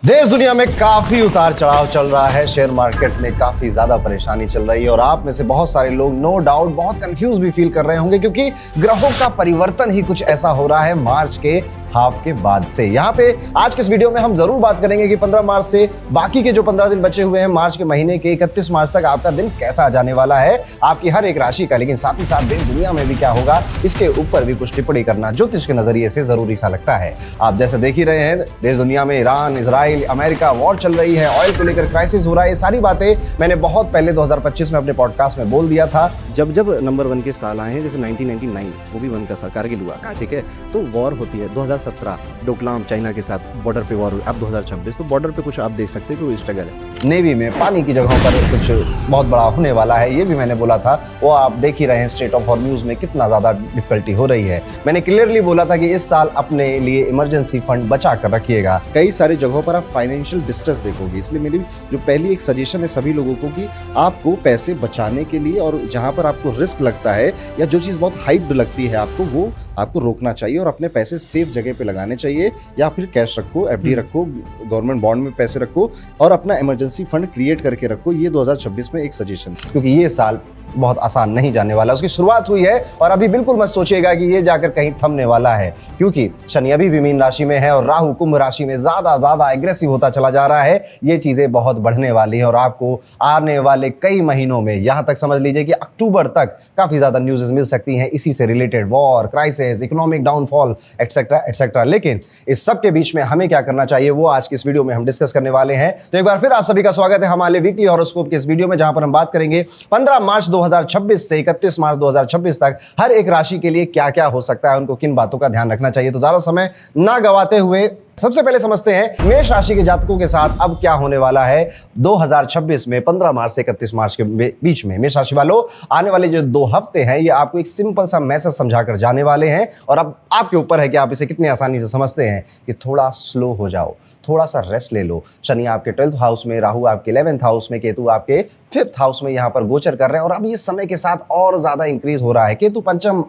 देश दुनिया में काफी उतार चढ़ाव चल रहा है। शेयर मार्केट में काफी ज्यादा परेशानी चल रही है और आप में से बहुत सारे लोग नो डाउट बहुत कंफ्यूज भी फील कर रहे होंगे, क्योंकि ग्रहों का परिवर्तन ही कुछ ऐसा हो रहा है मार्च के हाफ के बाद से। यहाँ पे आज के इस वीडियो में हम जरूर बात करेंगे कि 15 मार्च से बाकी के जो 15 दिन बचे हुए हैं मार्च के महीने के 31 मार्च तक आपका दिन कैसा जाने वाला है, आपकी हर एक राशि का। लेकिन साथ ही साथ देश दुनिया में भी क्या होगा, इसके ऊपर भी कुछ टिप्पणी करना ज्योतिष के नजरिए से जरूरी सा लगता है। आप जैसे देख ही रहे हैं, देश दुनिया में ईरान, इजराइल, अमेरिका वॉर चल रही है, ऑयल को लेकर क्राइसिस हो रहा है। ये सारी बातें मैंने बहुत पहले 2025 में अपने पॉडकास्ट में बोल दिया था। जब नंबर 1 के साल आए हैं, जैसे 1999 वो भी 1 का साल कारगिल हुआ, ठीक है, तो वॉर होती है। 2017 डोकलाम चाइना के साथ बॉर्डर पे वॉर। अब 2026 तो बॉर्डर पे कुछ आप देख सकते हैं कि स्ट्रगल है। नेवी में पानी की जगहों पर कुछ बहुत बड़ा होने वाला है, ये भी मैंने बोला था। वो आप देख ही रहे हैं स्ट्रेट ऑफ हॉर्मज़ में कितना ज्यादा डिफिकल्टी हो रही है। मैंने क्लियरली बोला था कि इस साल अपने लिए इमरजेंसी फंड बचा कर रखिएगा। कई सारे जगहों पर आप फाइनेंशियल डिस्ट्रेस देखोगे, इसलिए मेरी जो पहली एक सजेशन है सभी लोगों को कि आपको पैसे बचाने के लिए और जहां पर आपको रिस्क लगता है या जो चीज़ बहुत हाइप्ड लगती है आपको, वो आपको रोकना चाहिए और अपने पैसे सेफ जगह पे लगाने चाहिए, या फिर कैश रखो, एफडी रखो, गवर्नमेंट बॉन्ड में पैसे रखो और अपना इमरजेंसी फंड क्रिएट करके रखो। ये 2026 में एक सजेशन, क्योंकि ये साल बहुत आसान नहीं जाने वाला। उसकी शुरुआत हुई है और अभी बिल्कुल मत सोचिएगा कि ये जाकर कहीं थमने वाला है, क्योंकि शनि अभी भी मीन राशि में है और राहु कुंभ राशि में ज्यादा एग्रेसिव होता चला जा रहा है। ये चीजें बहुत बढ़ने वाली है और आपको आने वाले कई महीनों में, यहां तक समझ लीजिए कि अक्टूबर तक काफी ज्यादा न्यूज़ मिल सकती हैं इसी से related. War, crisis, economic downfall, etcetera etcetera. लेकिन इस सब के बीच में हमें क्या करना चाहिए, वो आज की इस वीडियो में हम डिस्कस करने वाले हैं। तो एक बार फिर आप सभी का स्वागत है हमारे वीकली हॉरोस्कोप के इस वीडियो में, जहां पर हम बात करेंगे 15 मार्च 2026 से 31 मार्च 2026 तक हर एक राशि के लिए क्या क्या हो सकता है, उनको किन बातों का ध्यान रखना चाहिए। तो ज्यादा समय ना गवाते हुए सबसे पहले समझते हैं मेष राशि के जातकों के साथ अब क्या होने वाला है 2026 में 15 मार्च से 31 मार्च के बीच में। मेष राशि वालों, आने वाले जो 2 हफ्ते हैं ये आपको एक सिंपल सा मैसेज समझाकर जाने वाले हैं और अब आपके ऊपर है कि आप इसे कितनी आसानी से समझते हैं। कि थोड़ा स्लो हो जाओ, थोड़ा सा रेस्ट ले लो। शनि आपके 12th हाउस में, राहु आपके 11th हाउस में, केतु आपके 5th हाउस में यहां पर गोचर कर रहे हैं और अब ये समय के साथ और ज्यादा इंक्रीज हो रहा है। केतु पंचम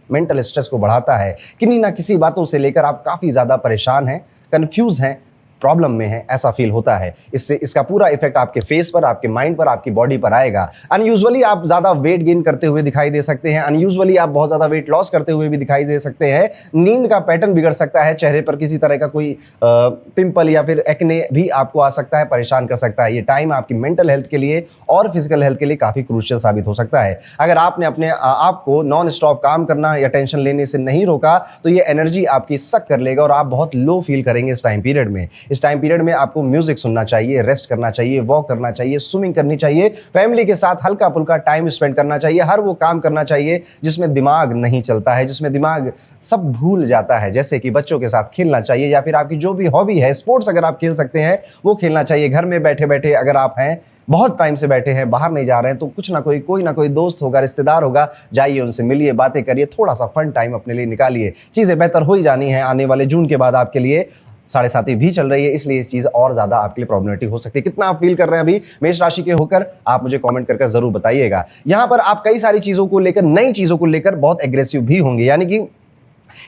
मेंटल स्ट्रेस को बढ़ाता है। किन्हीं ना किसी बातों से लेकर आप काफी ज्यादा परेशान हैं, कंफ्यूज हैं, प्रॉब्लम में है, ऐसा फील होता है। इससे इसका पूरा इफेक्ट आपके फेस पर, आपके माइंड पर, आपकी बॉडी पर आएगा। अनयूजुअली आप ज्यादा वेट गेन करते हुए दिखाई दे सकते हैं। अनयूजुअली आप बहुत ज्यादा वेट लॉस करते हुए भी दिखाई दे सकते हैं। नींद का पैटर्न बिगड़ सकता है, चेहरे पर किसी तरह का कोई पिंपल या फिर एक्ने भी आपको आ सकता है, परेशान कर सकता है। ये टाइम आपकी मेंटल हेल्थ के लिए और फिजिकल हेल्थ के लिए काफी क्रूशियल साबित हो सकता है। अगर आपने अपने आप को नॉन स्टॉप काम करना या टेंशन लेने से नहीं रोका तो ये एनर्जी आपकी सक कर लेगा और आप बहुत लो फील करेंगे इस टाइम पीरियड में। इस टाइम पीरियड में आपको म्यूजिक सुनना चाहिए, रेस्ट करना चाहिए, वॉक करना चाहिए, स्विमिंग करनी चाहिए, फैमिली के साथ हल्का फुल्का टाइम स्पेंड करना चाहिए। हर वो काम करना चाहिए जिसमें दिमाग नहीं चलता है, जिसमें दिमाग सब भूल जाता है, जैसे कि बच्चों के साथ खेलना चाहिए या फिर आपकी जो भी हॉबी है, स्पोर्ट्स अगर आप खेल सकते हैं वो खेलना चाहिए। घर में बैठे बैठे अगर आप हैं, बहुत टाइम से बैठे हैं, बाहर नहीं जा रहे हैं, तो कुछ ना कोई ना कोई दोस्त होगा, रिश्तेदार होगा, जाइए उनसे मिलिए, बातें करिए, थोड़ा सा फन टाइम अपने लिए निकालिए। चीजें बेहतर हो ही जानी है। आने वाले जून के बाद आपके लिए 7.5 भी चल रही है, इसलिए इस चीज और ज्यादा आपके लिए प्रॉब्लमेटिक हो सकती है। कितना आप फील कर रहे हैं अभी मेष राशि के होकर, आप मुझे कमेंट करके जरूर बताइएगा। यहां पर आप कई सारी चीजों को लेकर, नई चीजों को लेकर बहुत एग्रेसिव भी होंगे। यानी कि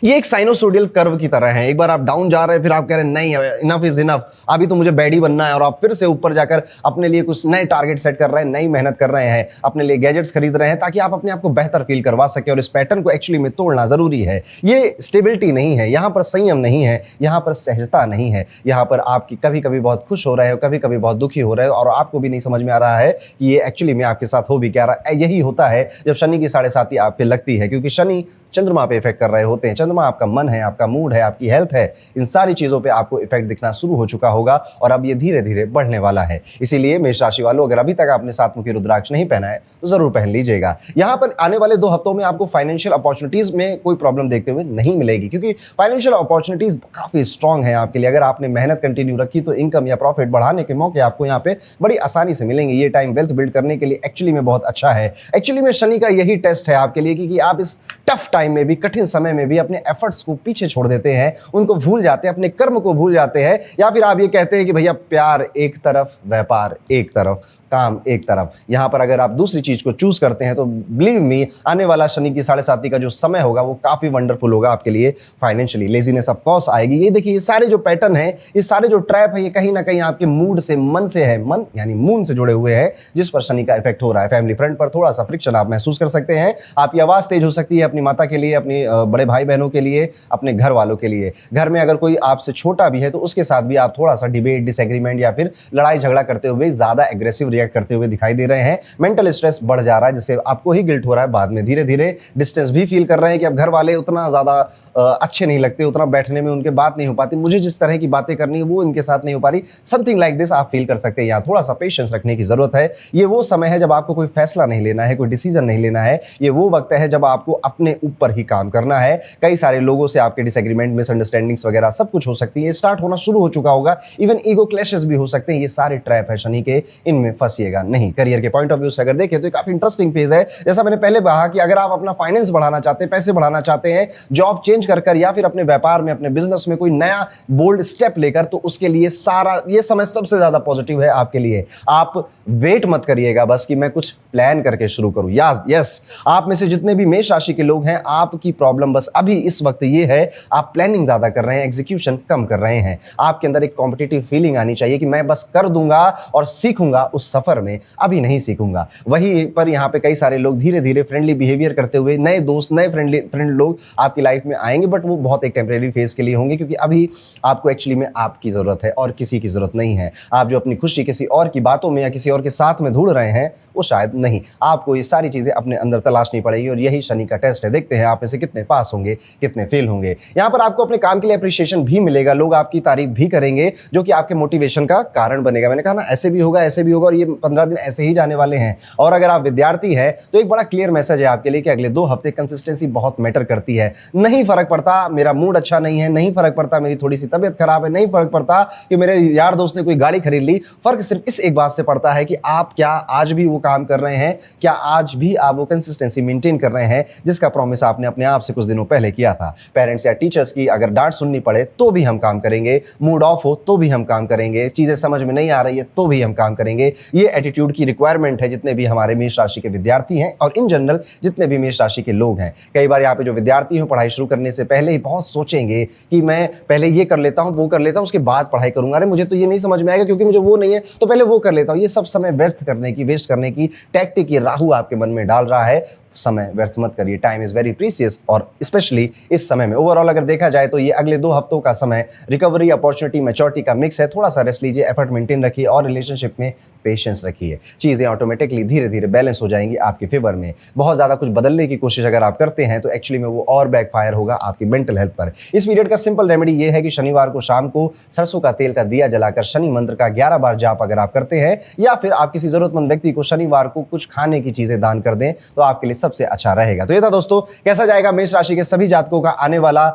ये एक साइनोसोडियल कर्व की तरह है। एक बार आप डाउन जा रहे हैं, फिर आप कह रहे हैं नहीं, इनफ इज इनफ, अभी तो मुझे बैडी बनना है, और आप फिर से ऊपर जाकर अपने लिए कुछ नए टारगेट सेट कर रहे हैं, नई मेहनत कर रहे हैं, अपने लिए गैजेट्स खरीद रहे हैं ताकि आप अपने आप को बेहतर फील करवा सके। और इस पैटर्न को एक्चुअली में तोड़ना जरूरी है। ये स्टेबिलिटी नहीं है, यहाँ पर संयम नहीं है, यहाँ पर सहजता नहीं है। यहाँ पर आपकी कभी कभी बहुत खुश हो रहे हो, कभी कभी बहुत दुखी हो रहे हो और आपको भी नहीं समझ में आ रहा है कि ये एक्चुअली में आपके साथ हो भी क्या रहा है। यही होता है जब शनि की 7.5 आप पे लगती है, क्योंकि शनि चंद्रमा पे इफेक्ट कर रहे होते हैं। चंद्रमा आपका मन है, आपका मूड है, आपकी हेल्थ है, इन सारी चीजों पे आपको इफेक्ट दिखना शुरू हो चुका होगा और अब ये धीरे धीरे बढ़ने वाला है। इसीलिए मेष राशि वालों, अगर अभी तक आपने 7 मुखी रुद्राक्ष नहीं पहना है तो जरूर पहन लीजिएगा। यहां पर आने वाले 2 हफ्तों में आपको फाइनेंशियल अपॉर्चुनिटीज में कोई प्रॉब्लम देखते हुए नहीं मिलेगी, क्योंकि फाइनेंशियल अपॉर्चुनिटीज काफी स्ट्रांग है आपके लिए। अगर आपने मेहनत कंटिन्यू रखी तो इनकम या प्रॉफिट बढ़ाने के मौके आपको यहाँ पे बड़ी आसानी से मिलेंगे। ये टाइम वेल्थ बिल्ड करने के लिए एक्चुअली में बहुत अच्छा है। एक्चुअली में शनि का यही टेस्ट है आपके लिए कि आप इस टफ टाइम में भी, कठिन समय में भी अपने एफर्ट्स को पीछे छोड़ देते हैं, उनको भूल जाते हैं, अपने कर्म को भूल जाते हैं। या फिर आप ये कहते हैं कि भैया प्यार एक तरफ, व्यापार एक तरफ, काम एक तरफ। यहाँ पर अगर आप दूसरी चीज को चूज करते हैं तो बिलीव मी, आने वाला शनि की 7.5 का जो समय होगा वो काफी वंडरफुल होगा आपके लिए। फाइनेंशियली लेजीनेस ऑफ कोर्स आएगी। ये देखिए, ये सारे जो पैटर्न है, ये सारे जो ट्रैप है, ये कहीं ना कहीं आपके मूड से, मन से है, मन यानी मून से जुड़े हुए हैं, जिस पर शनि का इफेक्ट हो रहा है। फैमिली फ्रंट पर थोड़ा सा फ्रिक्शन आप महसूस कर सकते हैं। आपकी आवाज तेज हो सकती है अपनी माता के लिए, अपनी बड़े भाई बहनों के लिए, अपने घर वालों के लिए। घर में अगर कोई आपसे छोटा भी है तो उसके साथ भी आप थोड़ा सा डिबेट, डिसएग्रीमेंट या फिर लड़ाई झगड़ा करते हुए, ज्यादा एग्रेसिव रिएक्ट करते हुए दिखाई दे रहे हैं। मेंटल स्ट्रेस बढ़ जा रहा है, जिससे आपको ही गिल्ट हो रहा है बाद में। धीरे धीरे डिस्टेंस भी फील कर रहे हैं कि अब घर वाले उतना ज्यादा अच्छे नहीं लगते, उतना बैठने में उनके बात नहीं हो पाती, मुझे जिस तरह की बातें करनी है वो इनके साथ नहीं हो पा रही। समथिंग लाइक दिस आप फील कर सकते हैं। यहाँ थोड़ा सा पेशेंस रखने की जरूरत है। ये वो समय है जब आपको कोई फैसला नहीं लेना है, कोई डिसीजन नहीं लेना है। ये वो वक्त है जब आपको अपने ऊपर ही काम करना है। कई सारे लोगों से आपके डिसएग्रीमेंट, मिसअंडरस्टैंडिंग्स वगैरह सब कुछ हो सकती है, स्टार्ट होना शुरू हो चुका होगा। इवन ईगो क्लैशेस भी हो सकते हैं। ये सारे ट्रैप है शनि के, इनमें फंसिएगा नहीं। करियर के पॉइंट ऑफ व्यू से अगर देखें तो काफी इंटरेस्टिंग फेज है। जैसा मैंने पहले कहा कि अगर आप अपना फाइनेंस बढ़ाना चाहते हैं, पैसे बढ़ाना चाहते हैं, जॉब चेंज कर या फिर अपने व्यापार में, अपने बिजनेस में कोई नया बोल्ड स्टेप लेकर, तो उसके लिए सारा ये समय सबसे ज्यादा पॉजिटिव है आपके लिए। आप वेट मत करिएगा बस कि मैं कुछ प्लान करके शुरू करूं। यस, आप में से जितने भी मेष राशि के लोग हैं, आपकी प्रॉब्लम बस अभी इस वक्त ये है, आप प्लानिंग ज्यादा कर रहे हैं, एग्जीक्यूशन कम कर रहे हैं। आपके अंदर एक कॉम्पिटिटिव फीलिंग आनी चाहिए कि मैं बस कर दूंगा और सीखूंगा उस सफर में, अभी नहीं सीखूंगा। वही पर यहाँ पे कई सारे लोग धीरे धीरे फ्रेंडली बिहेवियर करते हुए, नए दोस्त, नए फ्रेंड लोग आपकी लाइफ में आएंगे, बट वो बहुत एक टेम्परेरी फेज के लिए होंगे, क्योंकि अभी आपको एक्चुअली में आपकी जरूरत है और किसी की जरूरत नहीं है। आप जो अपनी खुशी किसी और की बातों में या किसी और के साथ में ढूंढ रहे हैं, वो शायद नहीं। आपको ये सारी चीजें अपने अंदर तलाशनी पड़ेगी और यही शनि का टेस्ट है। देखते हैं आप में से कितने पास होंगे, कितने फेल होंगे। यहाँ पर आपको अपने काम के लिए अप्रिशिएशन भी मिलेगा, लोग आपकी तारीफ भी करेंगे, जो कि आपके मोटिवेशन का कारण बनेगा। मैंने कहा ना, ऐसे भी होगा, ऐसे भी होगा, और ये 15 दिन ऐसे ही जाने वाले हैं। और अगर आप विद्यार्थी हैं तो एक बड़ा क्लियर मैसेज है आपके लिए कि अगले 2 हफ्ते कंसिस्टेंसी बहुत मैटर करती है। नहीं फर्क पड़ता मेरा मूड अच्छा नहीं है, नहीं फर्क पड़ता मेरी थोड़ी सी तबीयत खराब है, नहीं फर्क पड़ता कि मेरे यार दोस्त ने कोई गाड़ी खरीद ली। फर्क सिर्फ इस एक बात से पड़ता है कि आप क्या आज भी वो काम कर रहे हैं, क्या आज भी आप वो कंसिस्टेंसी मेंटेन कर रहे हैं जिसका प्रॉमिस आपने अपने आप से कुछ दिनों पहले किया था। पेरेंट्स या टीचर्स की अगर डांट सुननी पड़े तो भी हम काम करेंगे, मूड ऑफ हो तो भी हम काम करेंगे, चीजें समझ में नहीं आ रही है तो भी हम काम करेंगे। ये एटीट्यूड की रिक्वायरमेंट है जितने भी हमारे मेष राशि के विद्यार्थी हैं और इन जनरल जितने भी मेष राशि के लोग हैं। कई बार यहाँ पे जो विद्यार्थी हो, पढ़ाई शुरू करने से पहले ही बहुत सोचेंगे कि मैं पहले ये कर लेता हूँ, वो कर लेता हूँ, उसके बाद पढ़ाई करूंगा। अरे मुझे तो ये नहीं समझ में आएगा क्योंकि मुझे वो नहीं है, तो पहले वो कर लेता हूँ। ये सब समय व्यर्थ करने की टैक्टिक ये राहु आपके मन में डाल रहा है। समय व्यर्थ मत करिए। टाइम इज वेरी प्रीशियस और स्पेशली इस समय में ओवरऑल अगर देखा जाए तो ये अगले 2 हफ्तों का समय रिकवरी, अपॉर्चुनिटी, मैच्योरिटी का मिक्स है। थोड़ा सा रेस्ट लीजिए, एफर्ट मेंटेन रखिए और रिलेशनशिप में पेशेंस रखिए। चीजें ऑटोमेटिकली धीरे धीरे बैलेंस हो जाएंगी आपके फेवर में। बहुत ज्यादा कुछ बदलने की कोशिश अगर आप करते हैं तो एक्चुअली में वो और बैकफायर होगा आपकी मेंटल हेल्थ पर। इस पीरियड का सिंपल रेमेडी ये है कि शनिवार को शाम को सरसों का तेल का दिया जलाकर शनि मंत्र का 11 बार जाप अगर आप करते हैं, या फिर आप किसी जरूरतमंद व्यक्ति को शनिवार को कुछ खाने की चीजें दान कर दें, तो आपके लिए सबसे अच्छा रहेगा। तो ये था दोस्तों, कैसा जाएगा मेष राशि के सभी जातकों का आने वाला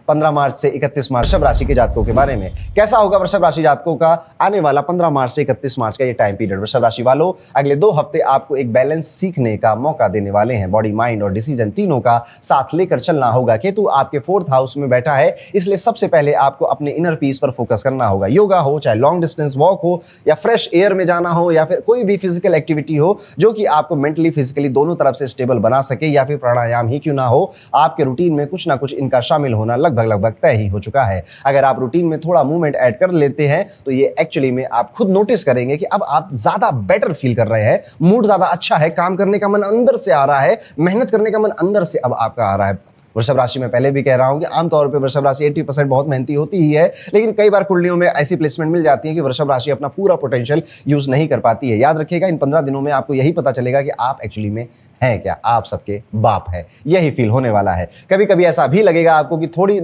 15 मार्च से 31 मार्च वृषभ राशि के जातकों के बारे में। कैसा होगा वृषभ राशि जातकों का आने वाला 15 मार्च से 31 मार्च का ये टाइम पीरियड। वृषभ राशि वालों, अगले 2 हफ्ते आपको एक बैलेंस सीखने का मौका देने वाले हैं। बॉडी, माइंड और डिसीजन तीनों का साथ लेकर चलना होगा। केतु आपके 4th हाउस में बैठा है, इसलिए सबसे पहले आपको अपने इनर पीस पर फोकस करना होगा। योगा हो, चाहे लॉन्ग डिस्टेंस वॉक हो, या फ्रेश एयर में जाना हो, या फिर कोई भी फिजिकल एक्टिविटी हो जो कि आपको मेंटली फिजिकली दोनों तरफ से स्टेबल बना सके, या फिर प्राणायाम ही क्यों ना हो, आपके रूटीन में कुछ ना कुछ इनका शामिल होना लगभग तय ही हो चुका है। अगर आप रूटीन में थोड़ा मूवमेंट ऐड कर लेते हैं तो ये एक्चुअली में आप खुद नोटिस करेंगे कि अब आप ज्यादा बेटर फील कर रहे हैं, मूड ज्यादा अच्छा है, काम करने का मन अंदर से आ रहा है, मेहनत करने का मन अंदर से अब आपका आ रहा है। वृषभ राशि में पहले भी कह रहा हूं कि आमतौर पे वृषभ राशि 80% बहुत मेहनती होती ही है, लेकिन कई बार कुंडलियों में ऐसी प्लेसमेंट मिल जाती है कि वृषभ राशि अपना पूरा पोटेंशियल यूज नहीं कर पाती है। याद रखिएगा, इन 15 दिनों में आपको यही पता चलेगा कि आप एक्चुअली में हैं क्या, आप सबके बाप है। यही फील होने वाला है। कभी कभी ऐसा भी लगेगा आपको कि थोड़ी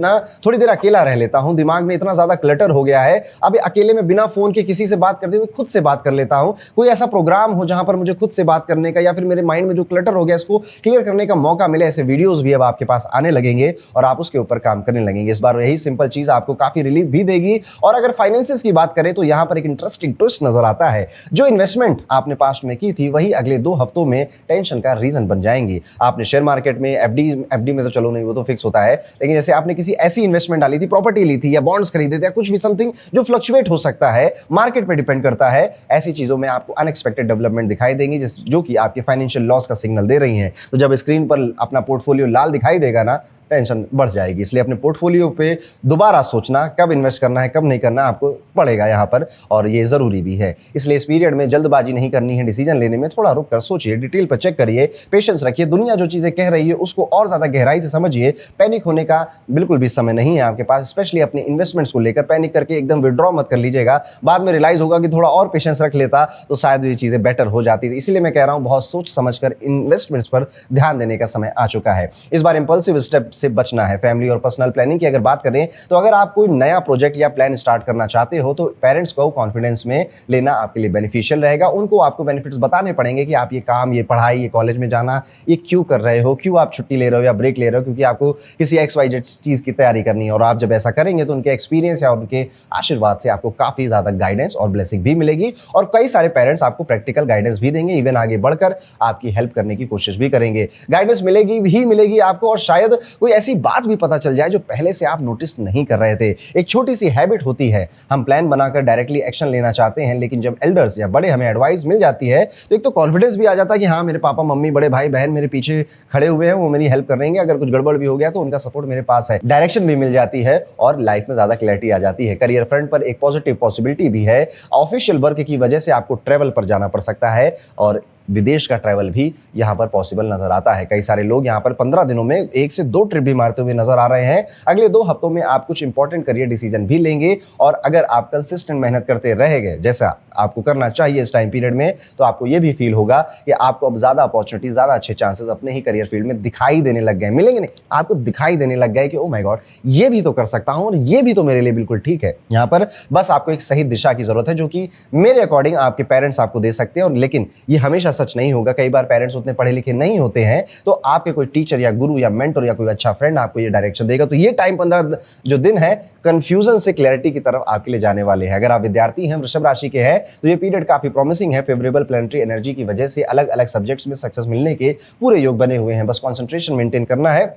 देर अकेला रह लेता हूं, दिमाग में इतना ज्यादा क्लटर हो गया है, अब अकेले में बिना फोन के किसी से बात करते हुए खुद से बात कर लेता हूं। कोई ऐसा प्रोग्राम हो जहां पर मुझे खुद से बात करने का, या फिर मेरे माइंड में जो क्लटर हो गया इसको क्लियर करने का मौका मिले। ऐसे वीडियोस भी अब आपके पास आने लगेंगे और आप उसके ऊपर काम करने लगेंगे। इस बार यही सिंपल चीज आपको काफी रिलीफ भी देगी। और अगर फाइनेंसेस की बात करें तो यहां पर एक इंटरेस्टिंग ट्विस्ट नजर आता है। जो इन्वेस्टमेंट आपने पास्ट में की थी वही अगले 2 हफ्तों में टेंशन का रीजन बन जाएंगी। आपने शेयर मार्केट में एफडी में तो चलो नहीं, वो तो फिक्स होता है, लेकिन जैसे आपने किसी ऐसी इन्वेस्टमेंट डाली थी, प्रॉपर्टी ली थी या बॉन्ड्स खरीदे थे या कुछ भी समथिंग जो फ्लक्चुएट हो सकता है, मार्केट पे डिपेंड करता है, ऐसी चीजों में आपको अनएक्सपेक्टेड डेवलपमेंट दिखाई देंगी जो कि आपके फाइनेंशियल लॉस का सिग्नल दे रही हैं। तो जब स्क्रीन पर अपना पोर्टफोलियो लाल दिखाई देगा ना, टेंशन बढ़ जाएगी। इसलिए अपने पोर्टफोलियो पे दोबारा सोचना, कब इन्वेस्ट करना है कब नहीं करना आपको पड़ेगा यहाँ पर, और ये जरूरी भी है। इसलिए इस पीरियड में जल्दबाजी नहीं करनी है, डिसीजन लेने में थोड़ा रुक कर सोचिए, डिटेल पर चेक करिए, पेशेंस रखिए, दुनिया जो चीजें कह रही है उसको और ज्यादा गहराई से समझिए। पैनिक होने का बिल्कुल भी समय नहीं है आपके पास, स्पेशली अपने इन्वेस्टमेंट्स को लेकर पैनिक करके एकदम विड्रॉ मत कर लीजिएगा। बाद में रियलाइज होगा कि थोड़ा और पेशेंस रख लेता तो शायद ये चीजें बेटर हो जाती थी। इसलिए मैं कह रहा हूं बहुत सोच समझकर इन्वेस्टमेंट्स पर ध्यान देने का समय आ चुका है। इस बार इंपल्सिव स्टेप से बचना है। फैमिली और पर्सनल प्लानिंग की अगर बात करें तो अगर आप कोई नया प्रोजेक्ट या प्लान स्टार्ट करना चाहते हो तो पेरेंट्स को कॉन्फिडेंस में लेना आपके लिए बेनिफिशियल रहेगा। उनको आपको बेनिफिट्स बताने पड़ेंगे कि आप ये काम, ये पढ़ाई, ये कॉलेज में जाना, ये क्यों कर रहे हो, क्यों आप छुट्टी ले रहे हो या ब्रेक ले रहे हो, क्योंकि आपको किसी XYZ चीज की तैयारी करनी है। और आप जब ऐसा करेंगे तो उनके एक्सपीरियंस या उनके आशीर्वाद से आपको काफी ज्यादा गाइडेंस और ब्लेसिंग भी मिलेगी। और कई सारे पेरेंट्स आपको प्रैक्टिकल गाइडेंस भी देंगे, इवन आगे बढ़कर आपकी हेल्प करने की कोशिश भी करेंगे। गाइडेंस मिलेगी ही मिलेगी आपको, और शायद कोई ऐसी बात भी पता चल जाए जो पहले से आप नोटिस नहीं कर रहे थे। एक छोटी सी हैबिट होती है, हम प्लान बनाकर डायरेक्टली एक्शन लेना चाहते हैं, लेकिन जब एल्डर्स या बड़े हमें एडवाइस मिल जाती है तो एक तो कॉन्फिडेंस भी आ जाता है कि हाँ, मेरे पापा मम्मी बड़े भाई बहन मेरे पीछे खड़े हुए हैं, वो मेरी हेल्प कर रहे हैं, अगर कुछ गड़बड़ भी हो गया तो उनका सपोर्ट मेरे पास है। डायरेक्शन भी मिल जाती है और लाइफ में ज्यादा क्लैरिटी आ जाती है। करियर फ्रंट पर एक पॉजिटिव पॉसिबिलिटी भी है। ऑफिशियल वर्क की वजह से आपको ट्रेवल पर जाना पड़ सकता है और विदेश का ट्रैवल भी यहां पर पॉसिबल नजर आता है। कई सारे लोग यहां पर 15 दिनों में 1 से 2 ट्रिप भी मारते हुए नजर आ रहे हैं। अगले 2 हफ्तों में आप कुछ इंपॉर्टेंट करियर डिसीजन भी लेंगे, और अगर आप कंसिस्टेंट मेहनत करते रहेंगे जैसा आपको करना चाहिए इस टाइम पीरियड में, तो आपको यह भी फील होगा कि आपको अब ज्यादा अपॉर्चुनिटी, ज्यादा अच्छे चांसेस अपने ही करियर फील्ड में दिखाई देने लग गए। मिलेंगे नहीं, आपको दिखाई देने लग गए कि ओ माय गॉड, ये भी तो कर सकता हूं और ये भी तो मेरे लिए बिल्कुल ठीक है। यहां पर बस आपको एक सही दिशा की जरूरत है, जो कि मेरे अकॉर्डिंग आपके पेरेंट्स आपको दे सकते हैं। और लेकिन ये हमेशा सच नहीं होगा। कई बार पेरेंट्स उतने पढ़े लिखे नहीं होते हैं, तो आपके कोई टीचर या गुरु या मेंटर या कोई अच्छा फ्रेंड आपको ये डायरेक्शन देगा। तो ये टाइम 15 जो दिन है, कंफ्यूजन से क्लैरिटी की तरफ आपके लिए जाने वाले हैं। अगर आप विद्यार्थी हैं, वृषभ राशि के हैं, तो ये पीरियड काफी प्रॉमिसिंग है। फेवरेबल प्लैनेटरी एनर्जी की वजह से अलग अलग सब्जेक्ट्स में सक्सेस मिलने के पूरे योग बने हुए हैं। बस कंसंट्रेशन मेंटेन करना है।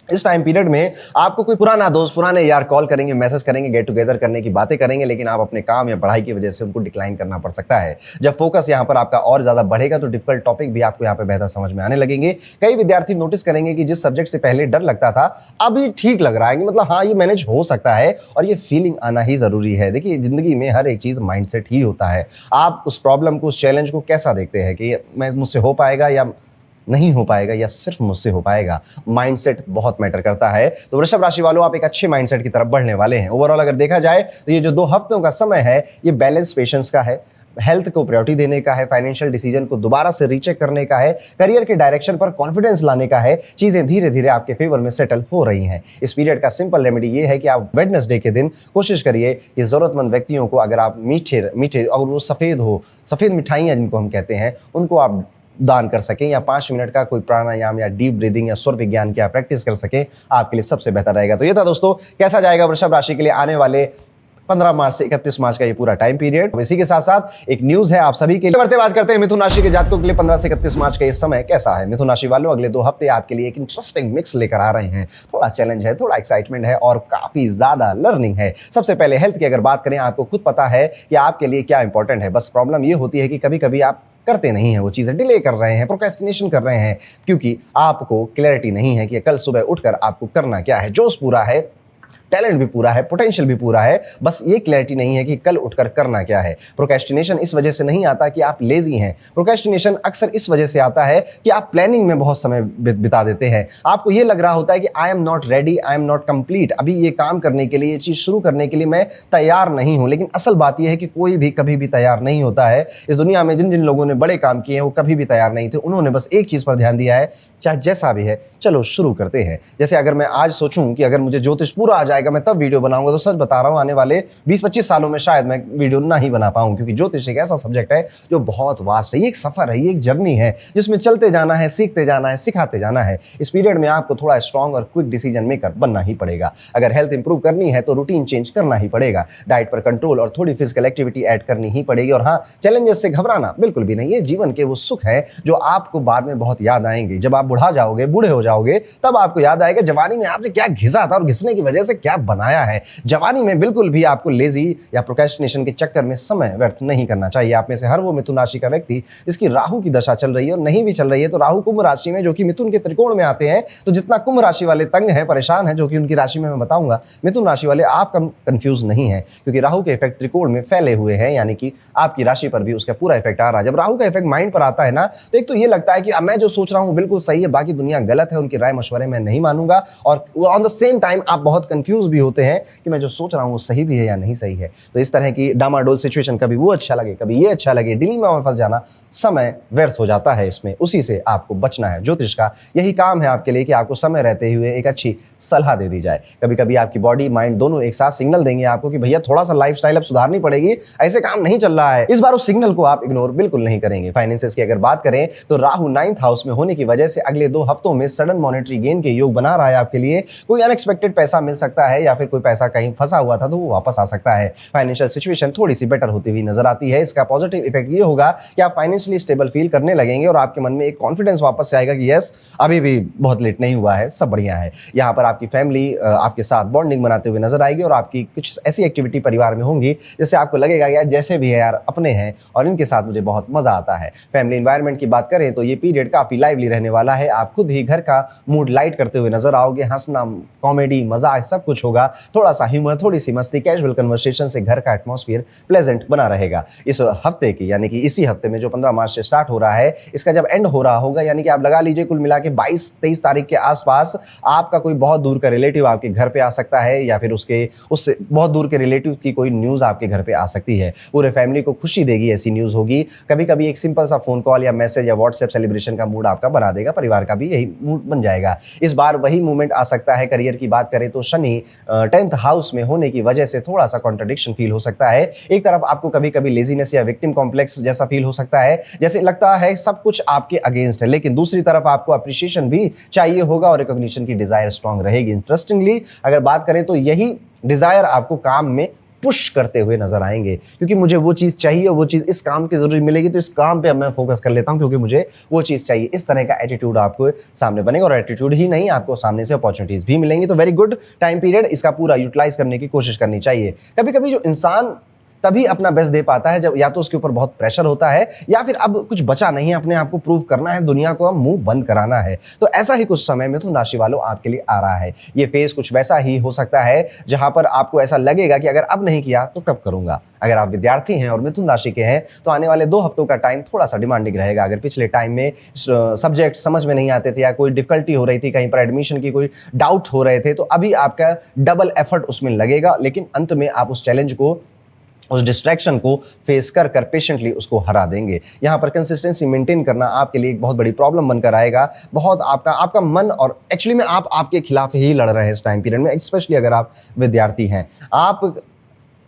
इस टाइम पीरियड में आपको कोई पुराना दोस्त, पुराने यार कॉल करेंगे, मैसेज करेंगे, गेट टुगेदर करने की बातें करेंगे, लेकिन आप अपने काम या पढ़ाई की वजह से उनको डिक्लाइन करना पड़ सकता है। जब फोकस यहाँ पर आपका और ज्यादा बढ़ेगा तो डिफिकल्ट टॉपिक भी आपको यहाँ पे बेहतर समझ में आने लगेंगे। कई विद्यार्थी नोटिस करेंगे कि जिस सब्जेक्ट से पहले डर लगता था अभी ठीक लग रहा है, कि मतलब हाँ, ये मैनेज हो सकता है। और ये फीलिंग आना ही जरूरी है। देखिए, जिंदगी में हर एक चीज माइंडसेट ही होता है। आप उस प्रॉब्लम को, उस चैलेंज को कैसा देखते हैं कि मैं मुझसे हो पाएगा या नहीं हो पाएगा, या सिर्फ मुझसे हो पाएगा। माइंडसेट बहुत मैटर करता है। तो वृषभ राशि वालों, आप एक अच्छे माइंडसेट की तरफ बढ़ने वाले हैं। ओवरऑल अगर देखा जाए तो ये जो 2 हफ्तों का समय है, ये बैलेंस पेशेंस का है, हेल्थ को प्रायोरिटी देने का है, फाइनेंशियल डिसीजन को दोबारा से रीचेक करने का है, करियर के डायरेक्शन पर कॉन्फिडेंस लाने का है। चीजें धीरे धीरे आपके फेवर में सेटल हो रही हैं। इस पीरियड का सिंपल रेमेडी ये है कि आप वेडनेसडे के दिन कोशिश करिए कि जरूरतमंद व्यक्तियों को, अगर आप मीठे और वो सफेद मिठाइयाँ जिनको हम कहते हैं, उनको आप दान कर सकें, या 5 मिनट का कोई प्राणायाम या डीप ब्रीदिंग या स्वर विज्ञान की आप प्रैक्टिस कर सकें, आपके लिए सबसे बेहतर रहेगा। तो ये था दोस्तों, कैसा जाएगा वृषभ राशि के लिए आने वाले 15 मार्च से 31 मार्च का ये पूरा टाइम पीरियड। इसी के साथ साथ एक न्यूज है आप सभी के लिए। बढ़ते बात करते हैं मिथुन राशि के जातकों के लिए 15 से 31 मार्च का ये समय कैसा है। मिथुन राशि वालों, अगले 2 हफ्ते आपके लिए एक इंटरेस्टिंग मिक्स लेकर आ रहे हैं। थोड़ा चैलेंज है, थोड़ा एक्साइटमेंट है और काफी ज्यादा लर्निंग है। सबसे पहले हेल्थ की अगर बात करें, आपको खुद पता है कि आपके लिए क्या इंपॉर्टेंट है। बस प्रॉब्लम ये होती है कि कभी कभी आप करते नहीं है, वो चीजें डिले कर रहे हैं, प्रोक्रेस्टिनेशन कर रहे हैं, क्योंकि आपको क्लैरिटी नहीं है कि कल सुबह उठकर आपको करना क्या है। जोश पूरा है, टैलेंट भी पूरा है, पोटेंशियल भी पूरा है, बस ये क्लैरिटी नहीं है कि कल उठकर करना क्या है। प्रोक्रेस्टिनेशन इस वजह से नहीं आता कि आप लेजी हैं। प्रोक्रेस्टिनेशन अक्सर इस वजह से आता है कि आप प्लानिंग में बहुत समय बिता देते हैं। आपको ये लग रहा होता है कि I am not ready, I am not complete, अभी ये काम करने के लिए, ये चीज शुरू करने के लिए मैं तैयार नहीं हूं। लेकिन असल बात यह है कि कोई भी कभी भी तैयार नहीं होता है। इस दुनिया में जिन जिन लोगों ने बड़े काम किए हैं वो कभी भी तैयार नहीं थे। उन्होंने बस एक चीज पर ध्यान दिया है, चाहे जैसा भी है चलो शुरू करते हैं। जैसे अगर मैं आज सोचूं कि अगर मुझे ज्योतिष पूरा आ जाए आएगा मैं तब वीडियो बनाऊंगा। तो सच बता रहा हूं, आने वाले 20-25 सालों में शायद मैं वीडियो ना ही बना पाऊं, क्योंकि ज्योतिष एक ऐसा सब्जेक्ट है जो बहुत वास्ट है। ये एक सफर है, ये एक जर्नी है जिसमें चलते जाना है, सीखते जाना है, सिखाते जाना है। इस पीरियड में आपको थोड़ा स्ट्रांग और क्विक डिसीजन मेकर बनना ही पड़ेगा। अगर हेल्थ इंप्रूव करनी है तो रूटीन चेंज करना ही पड़ेगा, डाइट पर कंट्रोल और थोड़ी फिजिकल एक्टिविटी ऐड करनी ही पड़ेगी। और हाँ, चैलेंजेस से घबराना बिल्कुल भी नहीं, ये जीवन के वो सुख है जो आपको बाद में बहुत याद आएंगे। जब आप बुढ़ा जाओगे, बूढ़े हो जाओगे, तब आपको याद आएगा जवानी में आपने क्या घिसा था और घिसने की वजह से क्या बनाया है। जवानी में बिल्कुल भी आपको लेजी या प्रोक्रेस्टिनेशन के चक्कर में समय व्यर्थ नहीं करना चाहिए। आप में से हर वो मिथुन राशि का व्यक्ति जिसकी राहु की दशा चल रही है और नहीं भी चल रही है, तो राहु कुंभ राशि में जो कि मिथुन के त्रिकोण में आते हैं, तो जितना कुंभ राशि वाले तंग हैं, परेशान हैं, जो कि उनकी राशि में मैं बताऊंगा, मिथुन राशि वाले आप कम कंफ्यूज नहीं है, क्योंकि राहु के इफेक्ट त्रिकोण में फैले हुए हैं, यानी कि आपकी राशि पर भी उसका पूरा इफेक्ट आ रहा है। जब राहु का इफेक्ट माइंड पर आता है ना, तो एक तो ये लगता है कि मैं जो सोच रहा हूं बिल्कुल सही है, बाकी दुनिया गलत है, उनकी राय मशवरे मैं नहीं मानूंगा। और ऑन द सेम टाइम आप बहुत कंफ्यूज भी होते हैं कि मैं जो सोच रहा हूं वो सही भी है या नहीं सही है। तो इस तरह की डामाडोल सिचुएशन, कभी वो अच्छा लगे कभी ये अच्छा लगे, डिलीमा में फंस जाना, समय व्यर्थ हो जाता है इसमें। उसी से आपको बचना है। ज्योतिष का यही काम है आपके लिए कि आपको समय रहते हुए एक अच्छी सलाह दे दी जाए। कभी कभी आपकी बॉडी माइंड दोनों एक साथ सिग्नल देंगे आपको कि भैया थोड़ा सा लाइफस्टाइल अब सुधारनी पड़ेगी, ऐसे काम नहीं चल रहा है। इस बार उस सिग्नल को आप इग्नोर बिल्कुल नहीं करेंगे। फाइनेंसेस की अगर बात करें तो राहु 9th हाउस में होने की वजह से अगले 2 हफ्तों में सडन मॉनेटरी गेन के योग बना रहा है आपके लिए। कोई अनएक्सपेक्टेड पैसा मिल सकता है, या फिर कोई पैसा कहीं फंसा हुआ था तो वो वापस आ सकता है। फाइनेंशियल सिचुएशन थोड़ी सी बेटर होती हुई नजर आती है। इसका पॉजिटिव इफेक्ट ये होगा कि आप फाइनेंशियली स्टेबल फील करने लगेंगे और आपके मन में एक कॉन्फिडेंस वापस से आएगा कि यस, अभी भी बहुत लेट नहीं हुआ है, सब बढ़िया है। यहाँ पर आपकी फैमिली आपके साथ बॉन्डिंग बनाते हुए नजर आएगी और आपकी कुछ ऐसी एक्टिविटी परिवार में होंगी जिससे आपको लगेगा यार जैसे भी है यार अपने हैं और इनके साथ मुझे बहुत मजा आता है। फैमिली एनवायरनमेंट की बात करें तो ये पीरियड काफी लाइवली रहने वाला है। आप खुद ही घर का मूड लाइट करते हुए नजर आओगे। हंसना, कॉमेडी, मजाक सब कुछ होगा। थोड़ा सा ह्यूमर, थोड़ी सी मस्ती, कैजुअल कन्वर्सेशन से घर का एटमॉस्फेयर प्लेजेंट बना रहेगा। इस हफ्ते की, यानी कि इसी हफ्ते में जो 15 मार्च से स्टार्ट हो रहा है, इसका जब एंड हो रहा होगा, यानी कि आप लगा लीजिए कुल मिला के 22-23 तारीख के आसपास आपका कोई बहुत दूर का रिलेटिव आपके घर पे आ सकता है, या फिर उससे बहुत दूर के रिलेटिव की कोई न्यूज आपके घर पे आ सकती है। पूरे फैमिली को खुशी देगी ऐसी न्यूज होगी। कभी कभी एक सिंपल सा फोन कॉल या मैसेज या व्हाट्सएप सेलिब्रेशन का मूड आपका बना देगा, परिवार का भी यही मूड बन जाएगा। इस बार वही मूवमेंट आ सकता है। करियर की बात करें तो शनि 10th हाउस में होने की वजह से थोड़ा सा कॉन्ट्रडिक्शन फील हो सकता है। एक तरफ आपको कभी कभी लेजीनेस या विक्टिम कॉम्प्लेक्स जैसा फील हो सकता है, जैसे लगता है सब कुछ आपके अगेंस्ट है, लेकिन दूसरी तरफ आपको अप्रिशिएशन भी चाहिए होगा और रिकॉग्निशन की डिजायर स्ट्रांग रहेगी। इंटरेस्टिंगली अगर बात करें तो यही डिजायर आपको काम में पुश करते हुए नजर आएंगे, क्योंकि मुझे वो चीज चाहिए, वो चीज इस काम की जरूरी मिलेगी, तो इस काम पे अब मैं फोकस कर लेता हूं क्योंकि मुझे वो चीज चाहिए। इस तरह का एटीट्यूड आपको सामने बनेगा और एटीट्यूड ही नहीं, आपको सामने से अपॉर्चुनिटीज भी मिलेंगी। तो वेरी गुड टाइम पीरियड, इसका पूरा यूटिलाइज करने की कोशिश करनी चाहिए। कभी कभी जो इंसान तभी अपना बेस्ट दे पाता है जब या तो उसके ऊपर बहुत प्रेशर होता है या फिर अब कुछ बचा नहीं है, अपने आप को प्रूव करना है, दुनिया को अब मुंह बंद कराना है। तो ऐसा ही कुछ समय मिथुन राशि वालों आपके लिए आ रहा है। ये फेज कुछ वैसा ही हो सकता है जहां पर आपको ऐसा लगेगा कि अगर अब नहीं किया तो कब करूंगा। अगर आप विद्यार्थी हैं और मिथुन राशि के हैं तो आने वाले 2 हफ्तों का टाइम थोड़ा सा डिमांडिंग रहेगा। अगर पिछले टाइम में सब्जेक्ट समझ में नहीं आते थे या कोई डिफिकल्टी हो रही थी, कहीं पर एडमिशन की कोई डाउट हो रहे थे, तो अभी आपका डबल एफर्ट उसमें लगेगा, लेकिन अंत में आप उस चैलेंज को, उस डिस्ट्रैक्शन को फेस कर पेशेंटली उसको हरा देंगे। यहाँ पर कंसिस्टेंसी मेंटेन करना आपके लिए एक बहुत बड़ी प्रॉब्लम बनकर आएगा। बहुत आपका मन, और एक्चुअली में आप आपके खिलाफ ही लड़ रहे हैं इस टाइम पीरियड में, स्पेशली अगर आप विद्यार्थी हैं। आप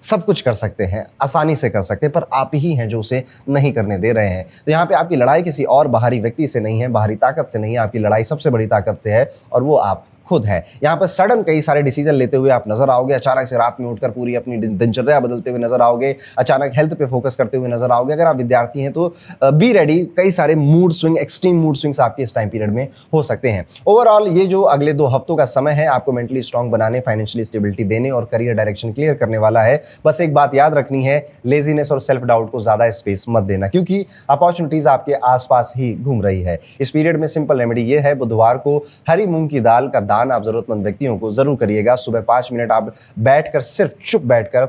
सब कुछ कर सकते हैं, आसानी से कर सकते हैं, पर आप ही हैं जो उसे नहीं करने दे रहे हैं। तो यहाँ पे आपकी लड़ाई किसी और बाहरी व्यक्ति से नहीं है, बाहरी ताकत से नहीं है, आपकी लड़ाई सबसे बड़ी ताकत से है और वो आप खुद है। यहाँ पर सडन कई सारे डिसीजन लेते हुए आप नजर आओगे। अचानक से रात में उठकर पूरी अपनी दिनचर्या बदलते हुए नजर आओगे। अचानक हेल्थ पे फोकस करते हुए नजर आओगे। अगर आप विद्यार्थी हैं तो बी रेडी, कई सारे mood swing, extreme mood swings आपके इस टाइम पीरियड में हो सकते हैं। ओवरऑल ये जो अगले 2 हफ्तों का समय है आपको मेंटली स्ट्रांग बनाने, फाइनेंशियली स्टेबिलिटी देने और करियर डायरेक्शन क्लियर करने वाला है। बस एक बात याद रखनी है, लेजीनेस और सेल्फ डाउट को ज्यादा स्पेस मत देना, क्योंकि अपॉर्चुनिटीज आपके आसपास ही घूम रही है। इस पीरियड में सिंपल रेमेडी ये है, बुधवार को हरी मूंग की दाल का दान आप जरूरतमंद व्यक्तियों को जरूर करिएगा। सुबह 5 मिनट आप बैठकर, सिर्फ चुप बैठकर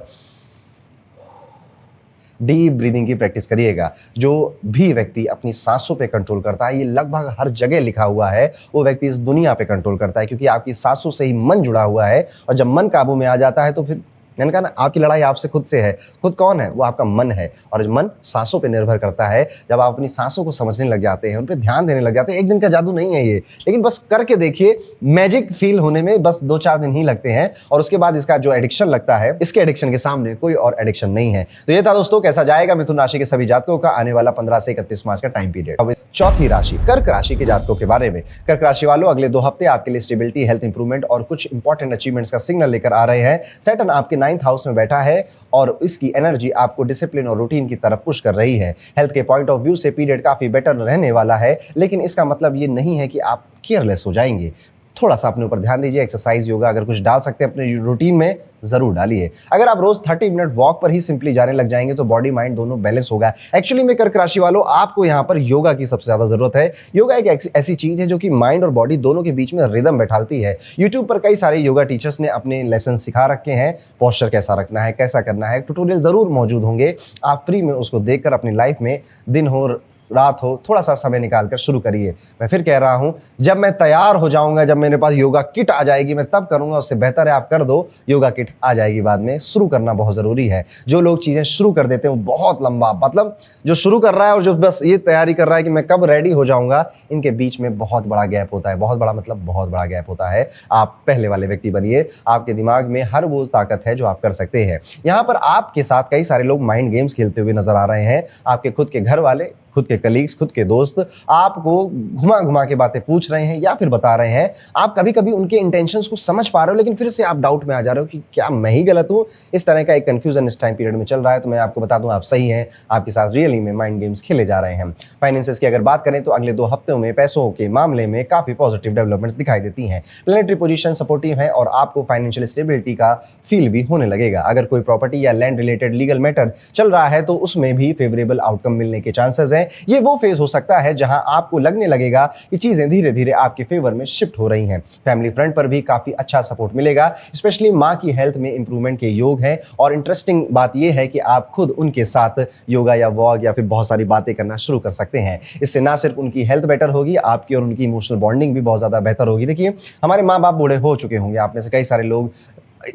डीप ब्रीदिंग की प्रैक्टिस करिएगा। जो भी व्यक्ति अपनी सांसों पे कंट्रोल करता है, ये लगभग हर जगह लिखा हुआ है, वो व्यक्ति इस दुनिया पे कंट्रोल करता है, क्योंकि आपकी सांसों से ही मन जुड़ा हुआ है और जब मन काबू में आ जाता है तो फिर मैंने कहा ना, आपकी लड़ाई आपसे खुद से है। खुद कौन है? वो आपका मन है, और मन सांसों पे निर्भर करता है। जब आप अपनी सांसों को समझने लग जाते हैं, उन पे ध्यान देने लग जाते हैं, एक दिन का जादू नहीं है ये, लेकिन बस करके देखिए, मैजिक फील होने में बस 2-4 दिन ही लगते हैं, और उसके बाद इसका जो एडिक्शन लगता है, इसके एडिक्शन के सामने कोई और एडिक्शन नहीं है। तो ये था दोस्तों, कैसा जाएगा मिथुन राशि के सभी जातकों का आने वाला 15 से 31 मार्च का टाइम पीरियड। अब चौथी राशि कर्क राशि के जातकों के बारे में। कर्क राशि वालों, अगले 2 हफ्ते आपके लिए स्टेबिलिटी, हेल्थ इंप्रूवमेंट और कुछ इंपॉर्टेंट अचीवमेंट्स का सिग्नल लेकर आ रहे हैं। सैटर्न आपके 9th हाउस में बैठा है और इसकी एनर्जी आपको डिसिप्लिन और रूटीन की तरफ पुश कर रही है। हेल्थ के पॉइंट ऑफ व्यू से पीरियड काफी बेटर रहने वाला है, लेकिन इसका मतलब ये नहीं है कि आप केयरलेस हो जाएंगे। थोड़ा सा अपने ऊपर ध्यान दीजिए, एक्सरसाइज, योगा अगर कुछ डाल सकते हैं अपने रूटीन में, जरूर डालिए। अगर आप रोज 30 मिनट वॉक पर ही सिंपली जाने लग जाएंगे तो बॉडी माइंड दोनों बैलेंस होगा। एक्चुअली में कर्क राशि वालों, आपको यहाँ पर योगा की सबसे ज्यादा जरूरत है। योगा एक ऐसी चीज है जो कि माइंड और बॉडी दोनों के बीच में रिदम बैठाती है। यूट्यूब पर कई सारे योगा टीचर्स ने अपने लेसन सिखा रखे हैं, पोस्चर कैसा रखना है, कैसा करना है, ट्यूटोरियल जरूर मौजूद होंगे। आप फ्री में उसको देखकर अपनी लाइफ में, दिन हो रात हो, थोड़ा सा समय निकालकर शुरू करिए। मैं फिर कह रहा हूं, जब मैं तैयार हो जाऊंगा, जब मेरे पास योगा किट आ जाएगी, मैं तब करूंगा। उससे बेहतर है आप कर दो, योगा किट आ जाएगी बाद में। शुरू करना बहुत जरूरी है। जो लोग चीजें शुरू कर देते हैं वो बहुत लंबा, मतलब जो शुरू कर रहा है और जो बस ये तैयारी कर रहा है कि मैं कब रेडी हो जाऊंगा, इनके बीच में बहुत बड़ा गैप होता है। बहुत बड़ा मतलब बहुत बड़ा गैप होता है। आप पहले वाले व्यक्ति बनिए। आपके दिमाग में हर वो ताकत है जो आप कर सकते हैं। यहाँ पर आपके साथ कई सारे लोग माइंड गेम्स खेलते हुए नजर आ रहे हैं। आपके खुद के घर वाले, खुद के कलीग्स, खुद के दोस्त आपको घुमा घुमा के बातें पूछ रहे हैं या फिर बता रहे हैं। आप कभी कभी उनके इंटेंशंस को समझ पा रहे हो, लेकिन फिर से आप डाउट में आ जा रहे हो कि क्या मैं ही गलत हूं। इस तरह का एक कंफ्यूजन इस टाइम पीरियड में चल रहा है। तो मैं आपको बता दूं, आप सही हैं। आपके साथ रियली में माइंड गेम्स खेले जा रहे हैं। फाइनेंसेस की अगर बात करें तो अगले 2 हफ्तों में पैसों के मामले में काफी पॉजिटिव डेवलपमेंट्स दिखाई देती हैं। प्लैनेटरी पोजीशन सपोर्टिव है और आपको फाइनेंशियल स्टेबिलिटी का फील भी होने लगेगा। अगर कोई प्रॉपर्टी या लैंड रिलेटेड लीगल मैटर चल रहा है तो उसमें भी फेवरेबल आउटकम मिलने के चांसेस हैं। ये वो फेज हो सकता है जहां आपको लगने लगेगा कि चीजें धीरे धीरे आपके फेवर में शिफ्ट हो रही हैं। फैमिली फ्रंट पर भी काफी अच्छा सपोर्ट मिलेगा। स्पेशली मां की हेल्थ में इंप्रूवमेंट के योग हैं। और इंटरेस्टिंग बात यह है कि आप खुद उनके साथ योगा या वॉक या फिर बहुत सारी बातें करना शुरू कर सकते हैं। इससे ना सिर्फ उनकी हेल्थ बेटर होगी, आपकी और उनकी इमोशनल बॉन्डिंग भी बहुत ज्यादा बेहतर होगी। देखिए, हमारे माँ बाप बूढ़े हो चुके होंगे। आप में से कई सारे लोग,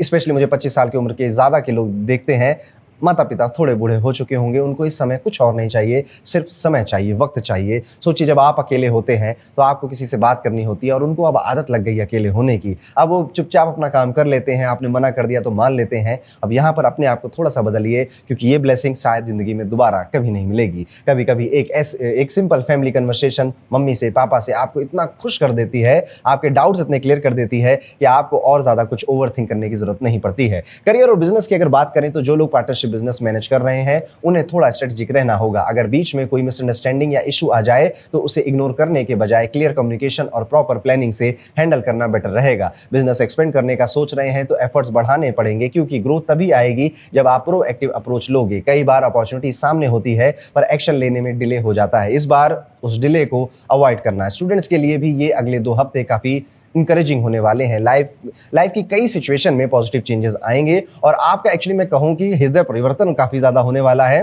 स्पेशली मुझे 25 साल की उम्र के ज्यादा के लोग देखते हैं, माता पिता थोड़े बूढ़े हो चुके होंगे। उनको इस समय कुछ और नहीं चाहिए, सिर्फ समय चाहिए, वक्त चाहिए। सोचिए, जब आप अकेले होते हैं तो आपको किसी से बात करनी होती है और उनको अब आदत लग गई अकेले होने की। अब वो चुपचाप अपना काम कर लेते हैं, आपने मना कर दिया तो मान लेते हैं। अब यहाँ पर अपने आप को थोड़ा सा बदलिए, क्योंकि ये ब्लेसिंग शायद जिंदगी में दोबारा कभी नहीं मिलेगी। कभी कभी एक सिंपल फैमिली कन्वर्सेशन मम्मी से, पापा से आपको इतना खुश कर देती है, आपके डाउट्स इतने क्लियर कर देती है कि आपको और ज्यादा कुछ ओवर थिंक करने की जरूरत नहीं पड़ती है। करियर और बिजनेस की अगर बात करें तो जो लोग पार्टनरशिप बिजनेस मैनेज कर रहे हैं उन्हें थोड़ा स्ट्रेटेजिक रहना होगा। अगर बीच में कोई मिसअंडरस्टैंडिंग या इशू आ जाए तो उसे इग्नोर करने के बजाय क्लियर कम्युनिकेशन और प्रॉपर प्लानिंग से हैंडल करना बेटर रहेगा। बिजनेस एक्सपेंड करने का सोच रहे हैं तो एफर्ट्स बढ़ाने पड़ेंगे, क्योंकि ग्रोथ तभी आएगी जब आप प्रोएक्टिव अप्रोच लोगे। कई बार अपॉर्चुनिटी सामने होती है पर एक्शन लेने में डिले हो जाता है। इस बार उस डिले को अवॉइड करना है। स्टूडेंट्स के लिए भी ये अगले 2 हफ्ते काफी इंकरेजिंग होने वाले हैं। लाइफ की कई सिचुएशन में पॉजिटिव चेंजेस आएंगे और आपका, एक्चुअली मैं कहूं कि हृदय परिवर्तन काफी ज्यादा होने वाला है।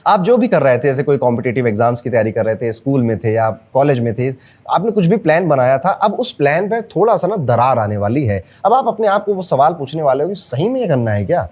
आप जो भी कर रहे थे, जैसे कोई कॉम्पिटिटिव एग्जाम्स की तैयारी कर रहे थे, स्कूल में थे या कॉलेज में थे, आपने कुछ भी प्लान बनाया था, अब उस प्लान पर थोड़ा सा ना दरार आने वाली है। अब आप अपने आप को वो सवाल पूछने वाले हो कि सही में ये करना है क्या,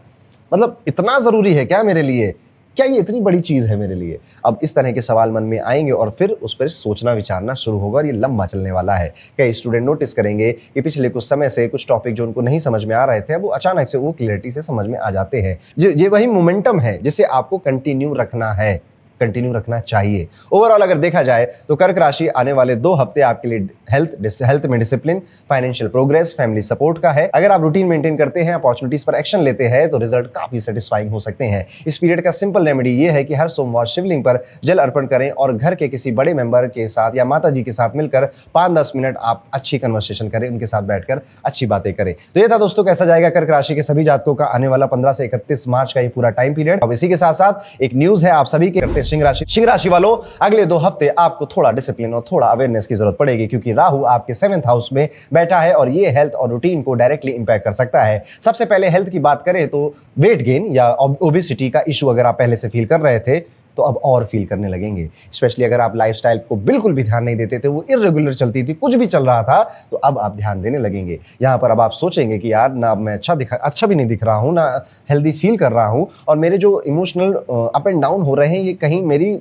मतलब इतना जरूरी है क्या मेरे लिए, क्या ये इतनी बड़ी चीज है मेरे लिए। अब इस तरह के सवाल मन में आएंगे और फिर उस पर सोचना विचारना शुरू होगा और ये लंबा चलने वाला है। कई स्टूडेंट नोटिस करेंगे कि पिछले कुछ समय से कुछ टॉपिक जो उनको नहीं समझ में आ रहे थे, वो अचानक से वो क्लियरिटी से समझ में आ जाते हैं। ये वही मोमेंटम है जिसे आपको कंटिन्यू रखना चाहिए। ओवरऑल अगर देखा जाए तो कर्क राशि आने वाले 2 हफ्ते आपके लिए हेल्थ में discipline, financial progress, family support का है। अगर आप रूटीन मेंटेन करते हैं, अपॉर्चुनिटीज पर एक्शन लेते हैं तो रिजल्ट काफी सेटिस्फाइंग हो सकते हैं। इस पीरियड का सिंपल रेमेडी ये है कि हर सोमवार शिवलिंग पर जल अर्पण करें और घर के किसी बड़े मेंबर के साथ या माता जी के साथ मिलकर 5-10 मिनट आप अच्छी कन्वर्सेशन करें, उनके साथ बैठकर अच्छी बातें करें। तो ये था दोस्तों, कैसा जाएगा कर्क राशि के सभी जातकों का आने वाला 15 से 31 मार्च का ये पूरा टाइम पीरियड। अब इसी के साथ साथ एक न्यूज है आप सभी के। सिंह राशि वालों, अगले 2 हफ्ते आपको थोड़ा डिसिप्लिन और थोड़ा अवेयरनेस की जरूरत पड़ेगी, क्योंकि राहु आपके 7th हाउस में बैठा है और ये हेल्थ और रूटीन को डायरेक्टली इंपैक्ट कर सकता है। सबसे पहले हेल्थ की बात करें तो वेट गेन या ओबेसिटी का इशू अगर आप पहले से फील कर रहे थे तो अब और फील करने लगेंगे। स्पेशली अगर आप लाइफस्टाइल को बिल्कुल भी ध्यान नहीं देते थे, वो इर्रेगुलर चलती थी, कुछ भी चल रहा था, तो अब आप ध्यान देने लगेंगे। यहाँ पर अब आप सोचेंगे कि यार ना मैं अच्छा भी नहीं दिख रहा हूँ, ना हेल्दी फील कर रहा हूँ, और मेरे जो इमोशनल अप एंड डाउन हो रहे हैं ये कहीं मेरी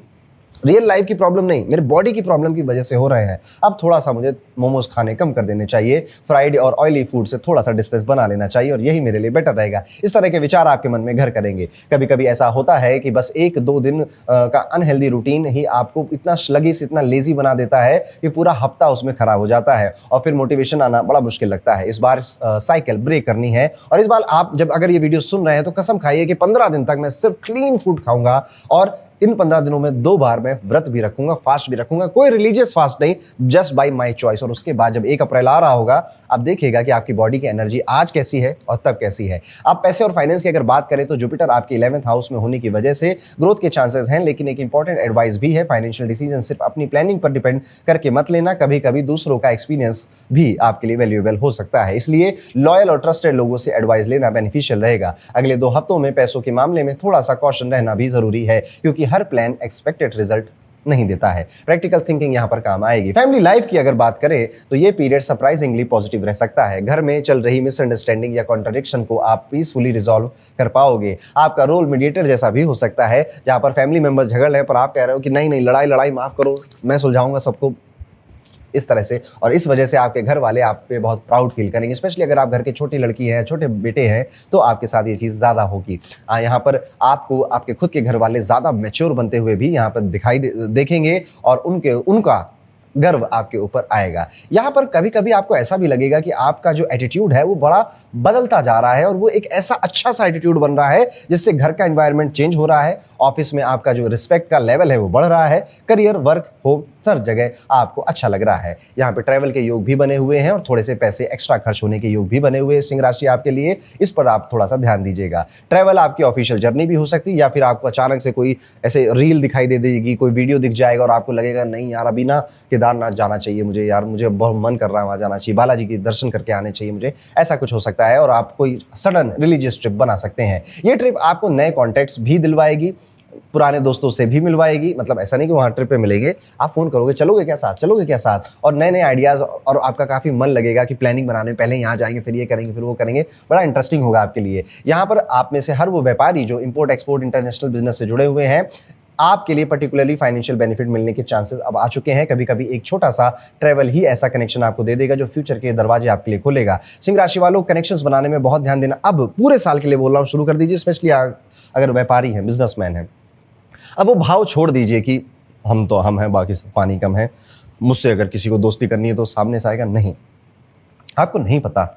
रियल लाइफ की प्रॉब्लम नहीं, मेरे बॉडी की प्रॉब्लम की वजह से हो रहे हैं। अब थोड़ा सा मुझे मोमोज खाने कम कर देने चाहिए, फ्राइड और ऑयली फूड से थोड़ा सा डिस्टेंस बना लेना चाहिए, और यही मेरे लिए बेटर रहेगा। इस तरह के विचार आपके मन में घर करेंगे। कभी कभी ऐसा होता है कि बस 1-2 दिन का अनहेल्दी रूटीन ही आपको इतना स्लगिश, इतना लेजी बना देता है कि पूरा हफ्ता उसमें खराब हो जाता है, और फिर मोटिवेशन आना बड़ा मुश्किल लगता है। इस बार साइकिल ब्रेक करनी है, और इस बार आप जब अगर ये वीडियो सुन रहे हैं तो कसम खाइए कि 15 दिन तक मैं सिर्फ क्लीन फूड खाऊंगा, और इन 15 दिनों में 2 बार मैं व्रत भी रखूंगा, फास्ट भी रखूंगा, कोई रिलीजियस फास्ट नहीं, जस्ट बाय माय चॉइस। और उसके बाद जब 1 अप्रैल आ रहा होगा, आप देखिएगा कि आपकी बॉडी की एनर्जी आज कैसी है और तब कैसी है। आप पैसे और फाइनेंस की अगर बात करें तो जुपिटर आपके 11th हाउस में होने की वजह से ग्रोथ के चांसेस हैं, लेकिन एक इंपॉर्टेंट एडवाइस भी है, फाइनेंशियल डिसीजन सिर्फ अपनी प्लानिंग पर डिपेंड करके मत लेना। कभी कभी दूसरों का एक्सपीरियंस भी आपके लिए वैल्यूएबल हो सकता है, इसलिए लॉयल और ट्रस्टेड लोगों से एडवाइस लेना बेनिफिशियल रहेगा। अगले 2 हफ्तों में पैसों के मामले में थोड़ा सा कॉशन रहना भी जरूरी है, क्योंकि हर प्लान एक्सपेक्टेड रिजल्ट नहीं देता है। प्रैक्टिकल थिंकिंग यहां पर काम आएगी। फैमिली लाइफ की अगर बात करें तो ये पीरियड सरप्राइजिंगली पॉजिटिव रह सकता है। घर में चल रही मिसअंडरस्टैंडिंग या कॉन्ट्रडिक्शन को आप पीसफुली रिजॉल्व कर पाओगे। आपका रोल मीडिएटर जैसा भी हो सकता है, जहां पर फैमिली मेंबर्स झगड़ रहे हैं पर आप कह रहे हो कि नहीं नहीं, लड़ाई माफ करो, मैं सुलझाऊंगा सबको, इस तरह से। और इस वजह से आपके घर वाले आप पे बहुत प्राउड फील करेंगे, स्पेशली अगर आप घर के छोटी लड़की हैं, छोटे बेटे हैं, तो आपके साथ ये चीज़ ज़्यादा होगी। यहाँ पर आपको आपके खुद के घर वाले ज़्यादा मैच्योर बनते हुए भी यहाँ पर देखेंगे, और उनका गर्व आपके ऊपर आएगा। यहाँ पर कभी कभी आपको ऐसा भी लगेगा कि आपका जो एटीट्यूड है वो बड़ा बदलता जा रहा है, और वो एक ऐसा अच्छा सा एटीट्यूड बन रहा है जिससे घर का एनवायरनमेंट चेंज हो रहा है, ऑफिस में आपका जो रिस्पेक्ट का लेवल है वो बढ़ रहा है, करियर, वर्क, होम, हर जगह आपको अच्छा लग रहा है। यहाँ पे ट्रैवल के योग भी बने हुए हैं, और थोड़े से पैसे एक्स्ट्रा खर्च होने के योग भी बने हुए हैं सिंह राशि आपके लिए। इस पर आप थोड़ा सा ध्यान दीजिएगा। ट्रैवल आपकी ऑफिशियल जर्नी भी हो सकती है, या फिर आपको अचानक से कोई ऐसे रील दिखाई दे देगी, कोई वीडियो दिख जाएगा और आपको लगेगा नहीं यार अभी ना केदारनाथ जाना चाहिए मुझे, यार मुझे बहुत मन कर रहा है वहाँ जाना चाहिए, बालाजी के दर्शन करके आने चाहिए मुझे, ऐसा कुछ हो सकता है, और आप कोई सडन रिलीजियस ट्रिप बना सकते हैं। ये ट्रिप आपको नए कॉन्टैक्ट्स भी दिलवाएगी, पुराने दोस्तों से भी मिलवाएगी। मतलब ऐसा नहीं कि वहाँ ट्रिप पे मिलेंगे, आप फोन करोगे चलोगे क्या साथ, और नए नए आइडियाज, और आपका काफी मन लगेगा कि प्लानिंग बनाने में पहले यहाँ जाएंगे, फिर ये करेंगे, फिर वो करेंगे, बड़ा इंटरेस्टिंग होगा आपके लिए। यहाँ पर आप में से हर वो व्यापारी जो इंपोर्ट एक्सपोर्ट इंटरनेशनल बिजनेस से जुड़े हुए हैं, आपके लिए पर्टिकुलरली फाइनेंशियल बेनिफिट मिलने के चांसेस अब आ चुके हैं। कभी कभी एक छोटा सा ट्रैवल ही ऐसा कनेक्शन आपको दे देगा जो फ्यूचर के दरवाजे आपके लिए खोलेगा। सिंह राशि वालों, कनेक्शंस बनाने में बहुत ध्यान देना। अब पूरे साल के लिए बोल रहा हूँ, शुरू कर दीजिए, स्पेशली अगर व्यापारी हैं, बिजनेसमैन हैं। अब वो भाव छोड़ दीजिए कि हम हैं, बाकी सब पानी कम है, मुझसे अगर किसी को दोस्ती करनी है तो सामने से आएगा, नहीं, आपको नहीं पता।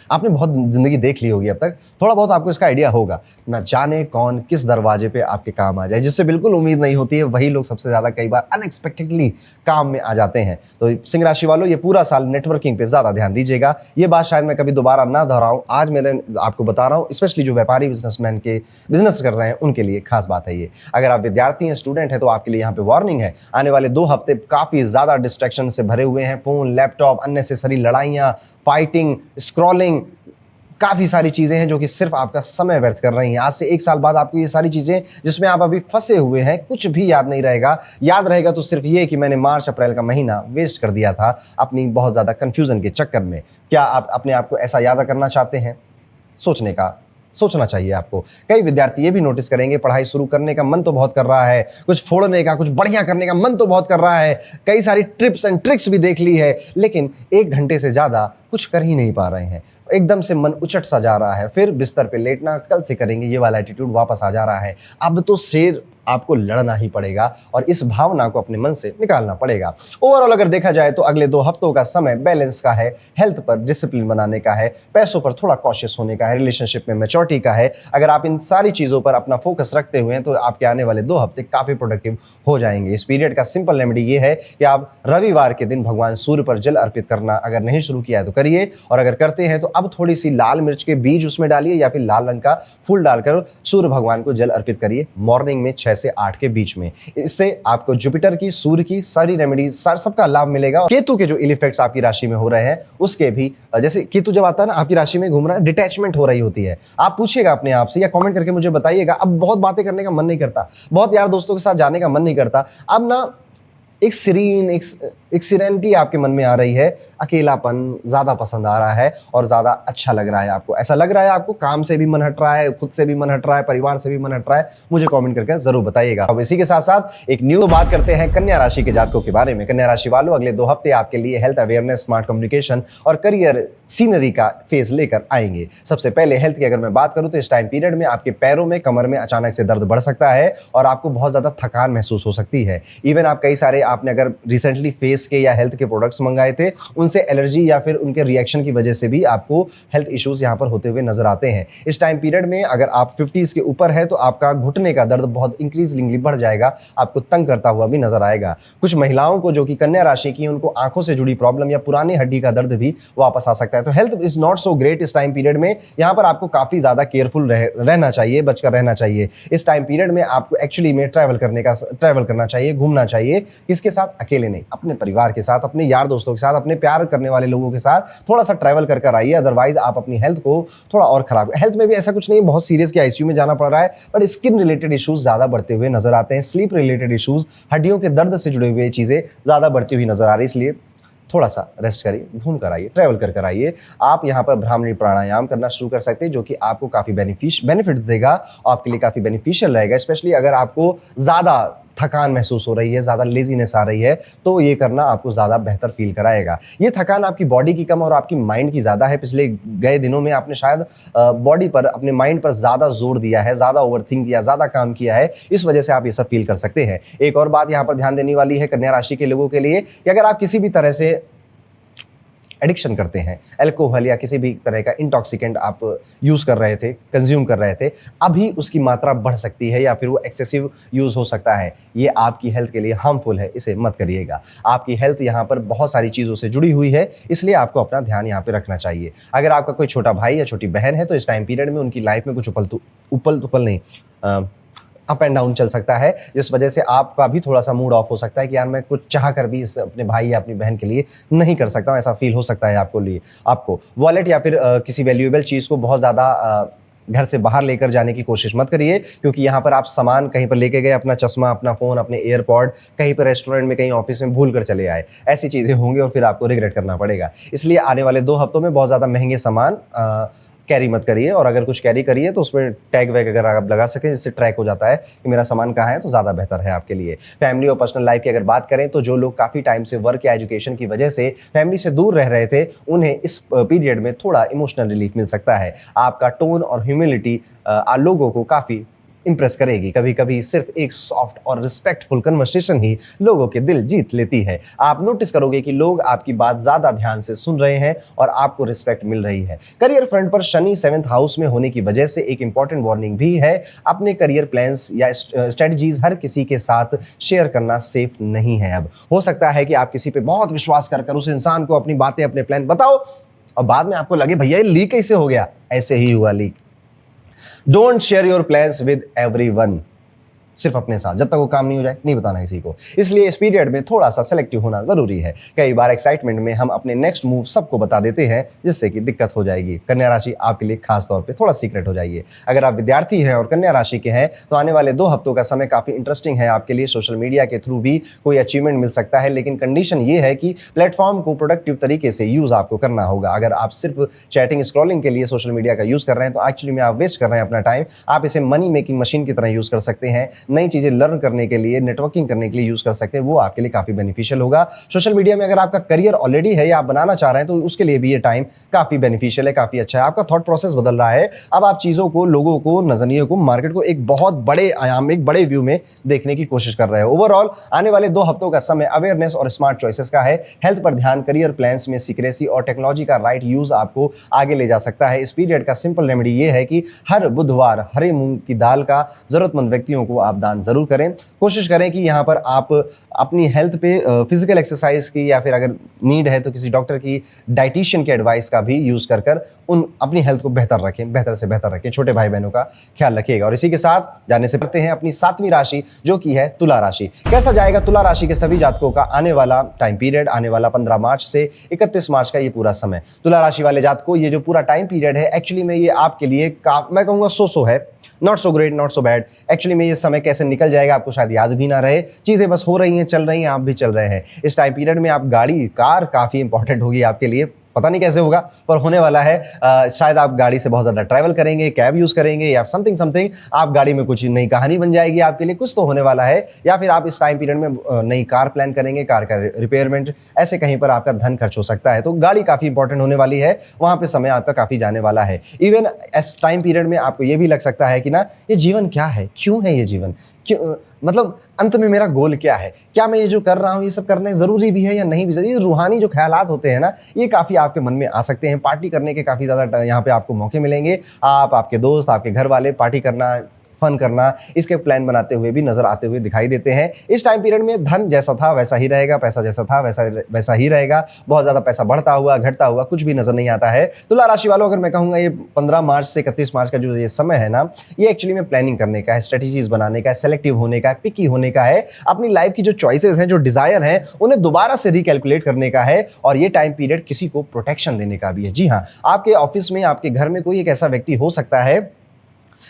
आपने बहुत जिंदगी देख ली होगी अब तक, थोड़ा बहुत आपको इसका आइडिया होगा। ना जाने कौन किस दरवाजे पे आपके काम आ जाए, जिससे बिल्कुल उम्मीद नहीं होती है, वही लोग सबसे ज्यादा कई बार अनएक्सपेक्टेडली काम में आ जाते हैं। तो सिंह राशि वालों, ये पूरा साल नेटवर्किंग पे ज्यादा ध्यान दीजिएगा। ये बात शायद मैं कभी दोबारा ना दोहराऊं, आज मैंने आपको बता रहा हूँ, स्पेशली जो व्यापारी बिजनेसमैन के बिजनेस कर रहे हैं उनके लिए खास बात है ये। अगर आप विद्यार्थी हैं, स्टूडेंट हैं, तो आपके लिए यहाँ पे वार्निंग है। आने वाले 2 हफ्ते काफी ज्यादा डिस्ट्रैक्शन से भरे हुए हैं। फोन, लैपटॉप, अननेसेसरी लड़ाइयाँ, फाइटिंग, स्क्रॉलिंग, काफी सारी चीजें हैं जो कि सिर्फ आपका समय व्यर्थ कर रही हैं। आज से 1 साल बाद आपको ये सारी चीजें जिसमें आप अभी फंसे हुए हैं कुछ भी याद नहीं रहेगा। याद रहेगा तो सिर्फ ये कि मैंने मार्च अप्रैल का महीना वेस्ट कर दिया था अपनी बहुत ज्यादा कंफ्यूजन के चक्कर में। क्या आप अपने आप को ऐसा याद करना चाहते हैं? सोचना चाहिए आपको। कई विद्यार्थी ये भी नोटिस करेंगे, पढ़ाई शुरू करने का मन तो बहुत कर रहा है, कुछ फोड़ने का, कुछ बढ़िया करने का मन तो बहुत कर रहा है, कई सारी ट्रिप्स एंड ट्रिक्स भी देख ली है, लेकिन 1 घंटे से ज्यादा कुछ कर ही नहीं पा रहे हैं। एकदम से मन उचट सा जा रहा है, फिर बिस्तर पे लेटना, कल से करेंगे, ये वाला एटीट्यूड वापस आ जा रहा है। अब तो शेर आपको लड़ना ही पड़ेगा और इस भावना को अपने मन से निकालना पड़ेगा। ओवरऑल अगर देखा जाए तो अगले 2 हफ्तों का समय बैलेंस का है, हेल्थ पर डिसिप्लिन बनाने का है, पैसों पर थोड़ा कॉशियस होने का है, रिलेशनशिप में मैच्योरिटी का है। अगर आप इन सारी चीजों पर अपना फोकस रखते हुए हैं तो आपके आने वाले 2 हफ्ते काफी प्रोडक्टिव हो जाएंगे। इस पीरियड का सिंपल रेमेडी ये है कि आप रविवार के दिन भगवान सूर्य पर जल अर्पित करना अगर नहीं शुरू किया है तो करिए, और अगर करते हैं तो अब थोड़ी सी लाल मिर्च के बीज उसमें डालिए या फिर लाल रंग का फूल डालकर सूर्य भगवान को जल अर्पित करिए। मॉर्निंग में 6 6 से 8 के बीच में। इससे आपको जुपिटर की, सूर्य की सारी रेमेडीज सबका लाभ मिलेगा। केतु के जो इल इफेक्ट्स आपकी राशि में हो रहे हैं उसके भी, जैसे केतु जब आता है ना आपकी राशि में घूम रहा है, डिटैचमेंट हो रही होती है। आप पूछिएगा अपने आप से या कमेंट करके मुझे बताइएगा, अब बहुत बातें करने का मन नहीं करता, बहुत यार दोस्तों के साथ जाने का मन नहीं करता, अब ना एक सीरेनिटी आपके मन में आ रही है, अकेलापन ज्यादा पसंद आ रहा है और ज्यादा अच्छा लग रहा है आपको। ऐसा लग रहा है आपको काम से भी मन हट रहा है, खुद से भी मन हट रहा है, परिवार से भी मन हट रहा है, मुझे कमेंट करके जरूर बताइएगा। अब इसी के साथ साथ एक न्यू बात करते हैं कन्या राशि के जातकों के बारे में। कन्या राशि वालों, अगले 2 हफ्ते आपके लिए हेल्थ अवेयरनेस, स्मार्ट कम्युनिकेशन और करियर सीनरी का फेज लेकर आएंगे। सबसे पहले हेल्थ की अगर मैं बात करूं तो इस टाइम पीरियड में आपके पैरों में, कमर में अचानक से दर्द बढ़ सकता है और आपको बहुत ज्यादा थकान महसूस हो सकती है। इवन आप कई सारे, आपने अगर रिसेंटली फेस के या हेल्थ के प्रोडक्ट्स मंगाए थे, उनसे एलर्जी या फिर उनके रिएक्शन की वजह से भी आपको हेल्थ इश्यूज यहां पर होते हुए नजर आते हैं। इस टाइम पीरियड में अगर आप 50s के ऊपर है तो आपका घुटने का दर्द बहुत इंक्रीजिंगली बढ़ जाएगा, आपको तंग करता हुआ भी नजर आएगा। कुछ महिलाओं को जो कि कन्या राशि की, उनको आंखों से जुड़ी प्रॉब्लम या पुरानी हड्डी का दर्द भी वापस आ सकता है। तो health is not so great इस टाइम पीरियड में। यहां पर आपको काफी ज्यादा केयरफुल रहना चाहिए, बचकर रहना चाहिए। इस टाइम पीरियड में आपको एक्चुअली में ट्रैवल करना चाहिए, घूमना चाहिए। किसके साथ? अकेले नहीं, अपने परिवार के साथ, अपने यार दोस्तों के साथ, अपने प्यार करने वाले लोगों के साथ थोड़ा सा ट्रैवल कर आइए। अदरवाइज आप अपनी हेल्थ को थोड़ा और खराब, हेल्थ में भी ऐसा कुछ नहीं है बहुत सीरियस कि आईसीयू में जाना पड़ रहा है, बट स्किन रिलेटेड इश्यूज ज्यादा बढ़ते हुए नजर आते हैं। स्लीप रिलेटेड इश्यूज, हड्डियों के दर्द से जुड़े हुए चीजें ज्यादा बढ़ती हुई नजर आ रही है। इसलिए थोड़ा सा रेस्ट करिए, घूम कर आइए, ट्रैवल कर आइए। आप यहाँ पर भ्रामरी प्राणायाम करना शुरू कर सकते हैं, जो कि आपको काफी बेनिफिट्स देगा, आपके लिए काफी बेनिफिशियल रहेगा। स्पेशली अगर आपको ज्यादा थकान महसूस हो रही है, ज्यादा लेजीनेस आ रही है, तो ये करना आपको ज्यादा बेहतर फील कराएगा। ये थकान आपकी बॉडी की कम और आपकी माइंड की ज्यादा है। पिछले गए दिनों में आपने शायद बॉडी पर, अपने माइंड पर ज्यादा जोर दिया है, ज्यादा ओवरथिंक किया, ज्यादा काम किया है, इस वजह से आप ये सब फील कर सकते हैं। एक और बात यहाँ पर ध्यान देने वाली है कन्या राशि के लोगों के लिए कि अगर आप किसी भी तरह से एडिक्शन करते हैं, अल्कोहल या किसी भी तरह का इंटॉक्सिकेंट आप यूज कर रहे थे, कंज्यूम कर रहे थे, अभी उसकी मात्रा बढ़ सकती है या फिर वो एक्सेसिव यूज हो सकता है। ये आपकी हेल्थ के लिए हार्मफुल है, इसे मत करिएगा। आपकी हेल्थ यहाँ पर बहुत सारी चीजों से जुड़ी हुई है, इसलिए आपको अपना ध्यान यहाँ पे रखना चाहिए। अगर आपका कोई छोटा भाई या छोटी बहन है तो इस टाइम पीरियड में उनकी लाइफ में कुछ अप एंड डाउन चल सकता है, जिस वजह से आपका भी थोड़ा सा मूड ऑफ हो सकता है कि यार मैं कुछ चाह कर भी इस अपने भाई या अपनी बहन के लिए नहीं कर सकता हूं। ऐसा फील हो सकता है आपको वॉलेट या फिर किसी वैल्यूएबल चीज को बहुत ज्यादा घर से बाहर लेकर जाने की कोशिश मत करिए, क्योंकि यहाँ पर आप सामान कहीं पर लेके गए, अपना चश्मा, अपना फोन, अपने एयरपॉड कहीं पर रेस्टोरेंट में, कहीं ऑफिस में भूल कर चले आए, ऐसी चीजें होंगी और फिर आपको रिग्रेट करना पड़ेगा। इसलिए आने वाले 2 हफ्तों में बहुत ज्यादा महंगे सामान कैरी मत करिए, और अगर कुछ कैरी करिए तो उसमें टैग वैग अगर आप लगा सकें जिससे ट्रैक हो जाता है कि मेरा सामान कहाँ है, तो ज़्यादा बेहतर है आपके लिए। फैमिली और पर्सनल लाइफ की अगर बात करें तो जो लोग काफ़ी टाइम से वर्क या एजुकेशन की वजह से फैमिली से दूर रह रहे थे, उन्हें इस पीरियड में थोड़ा इमोशनल रिलीफ मिल सकता है। आपका टोन और ह्यूमिलिटी लोगों को काफ़ी इंप्रेस करेगी। कभी कभी सिर्फ एक सॉफ्ट और रिस्पेक्टफुल कन्वर्सेशन ही लोगों के दिल जीत लेती है। आप नोटिस करोगे कि लोग आपकी बात ज्यादा ध्यान से सुन रहे हैं और आपको रिस्पेक्ट मिल रही है। करियर फ्रंट पर शनि 7th हाउस में होने की वजह से एक इंपॉर्टेंट वार्निंग भी है। अपने करियर प्लान्स या स्ट्रेटजीज हर किसी के साथ शेयर करना सेफ नहीं है। अब हो सकता है कि आप किसी पे बहुत विश्वास कर उस इंसान को अपनी बातें, अपने प्लान बताओ और बाद में आपको लगे भैया ये लीक कैसे हो गया। ऐसे ही हुआ leak. Don't share your plans with everyone, सिर्फ अपने साथ, जब तक वो काम नहीं हो जाए नहीं बताना किसी को। इसलिए इस पीरियड में थोड़ा सा सेलेक्टिव होना जरूरी है। कई बार एक्साइटमेंट में हम अपने नेक्स्ट मूव सबको बता देते हैं, जिससे कि दिक्कत हो जाएगी। कन्या राशि आपके लिए खास तौर पे थोड़ा सीक्रेट हो जाइए। अगर आप विद्यार्थी हैं और कन्या राशि के हैं तो आने वाले 2 हफ्तों का समय काफी इंटरेस्टिंग है आपके लिए। सोशल मीडिया के थ्रू भी कोई अचीवमेंट मिल सकता है, लेकिन कंडीशन ये है कि प्लेटफॉर्म को प्रोडक्टिव तरीके से यूज आपको करना होगा। अगर आप सिर्फ चैटिंग, स्क्रॉलिंग के लिए सोशल मीडिया का यूज कर रहे हैं तो एक्चुअली में आप वेस्ट कर रहे हैं अपना टाइम। आप इसे मनी मेकिंग मशीन की तरह यूज कर सकते हैं। नई चीजें लर्न करने के लिए, नेटवर्किंग करने के लिए यूज कर सकते हैं, वो आपके लिए काफी बेनिफिशियल होगा। सोशल मीडिया में अगर आपका करियर ऑलरेडी है या आप बनाना चाह रहे हैं तो उसके लिए भी ये टाइम काफी बेनिफिशियल है, काफी अच्छा है। आपका थॉट प्रोसेस बदल रहा है। अब आप चीजों को, लोगों को, नजरिए को, मार्केट को एक बहुत बड़े आयाम, एक बड़े व्यू में देखने की कोशिश कर रहे हो। ओवरऑल आने वाले 2 हफ्तों का समय अवेयरनेस और स्मार्ट चॉइसेस का है। हेल्थ पर ध्यान, करियर प्लान्स में सीक्रेसी और टेक्नोलॉजी का राइट यूज आपको आगे ले जा सकता है। इस पीरियड का सिंपल रेमेडी ये है कि हर बुधवार हरे मूंग की दाल का जरूरतमंद व्यक्तियों को आप आप दान जरूर करें। कोशिश करें कि यहाँ पर आप अपनी हेल्थ पे फिजिकल एक्सरसाइज की या फिर अगर नीड है तो किसी डॉक्टर की, डाइटिशियन के एडवाइस का भी यूज कर उन अपनी हेल्थ को बेहतर रखें, बेहतर से बेहतर रखें। छोटे भाई बहनों का ख्याल रखिएगा। और इसी के साथ जाने से पहले हैं अपनी 7वीं राशि जो कि है तुला राशि। कैसा जाएगा तुला राशि के सभी जातकों का आने वाला टाइम पीरियड, आने वाला 15 मार्च से 31 मार्च का ये पूरा समय। तुला राशि वाले जातकों ये जो पूरा टाइम पीरियड है एक्चुअली में ये आपके लिए मैं कहूंगा सो है, not so great, not so bad. Actually में ये समय कैसे निकल जाएगा आपको शायद याद भी ना रहे, चीजें बस हो रही हैं, चल रही हैं, आप भी चल रहे हैं। इस टाइम पीरियड में आप गाड़ी, कार काफी इंपॉर्टेंट होगी आपके लिए, पता नहीं कैसे होगा पर होने वाला है। शायद आप गाड़ी से बहुत ज्यादा ट्रैवल करेंगे, कैब यूज करेंगे या समथिंग आप गाड़ी में कुछ नई कहानी बन जाएगी आपके लिए, कुछ तो होने वाला है। या फिर आप इस टाइम पीरियड में नई कार प्लान करेंगे, कार का रिपेयरमेंट, ऐसे कहीं पर आपका धन खर्च हो सकता है। तो गाड़ी काफी इंपॉर्टेंट होने वाली है, वहां पे समय आपका काफी जाने वाला है। इवन इस टाइम पीरियड में आपको ये भी लग सकता है कि ना ये जीवन क्या है, क्यों है ये जीवन, क्यों, मतलब अंत में मेरा गोल क्या है, क्या मैं ये जो कर रहा हूँ ये सब करने जरूरी भी है या नहीं भी जरूरी। ये रूहानी जो ख्यालात होते हैं ना, ये काफी आपके मन में आ सकते हैं। पार्टी करने के काफी ज्यादा यहाँ पे आपको मौके मिलेंगे। आप, आपके दोस्त, आपके घर वाले पार्टी करना, फन करना, इसके प्लान बनाते हुए भी नजर आते हुए दिखाई देते हैं। इस टाइम पीरियड में धन जैसा था वैसा ही रहेगा, पैसा जैसा था वैसा ही रहेगा। बहुत ज्यादा पैसा बढ़ता हुआ घटता हुआ कुछ भी नजर नहीं आता है। तुला राशि वालों, अगर मैं कहूंगा ये 15 मार्च से 31 मार्च का जो ये समय है ना, ये एक्चुअली में प्लानिंग करने का है, स्ट्रेटेजीज बनाने का है, सेलेक्टिव होने का है, पिकी होने का है। अपनी लाइफ की जो चॉइसेस हैं, जो डिजायर हैं, उन्हें दोबारा से रिकैलकुलेट करने का है। और ये टाइम पीरियड किसी को प्रोटेक्शन देने का भी है। जी हाँ, आपके ऑफिस में, आपके घर में कोई एक ऐसा व्यक्ति हो सकता है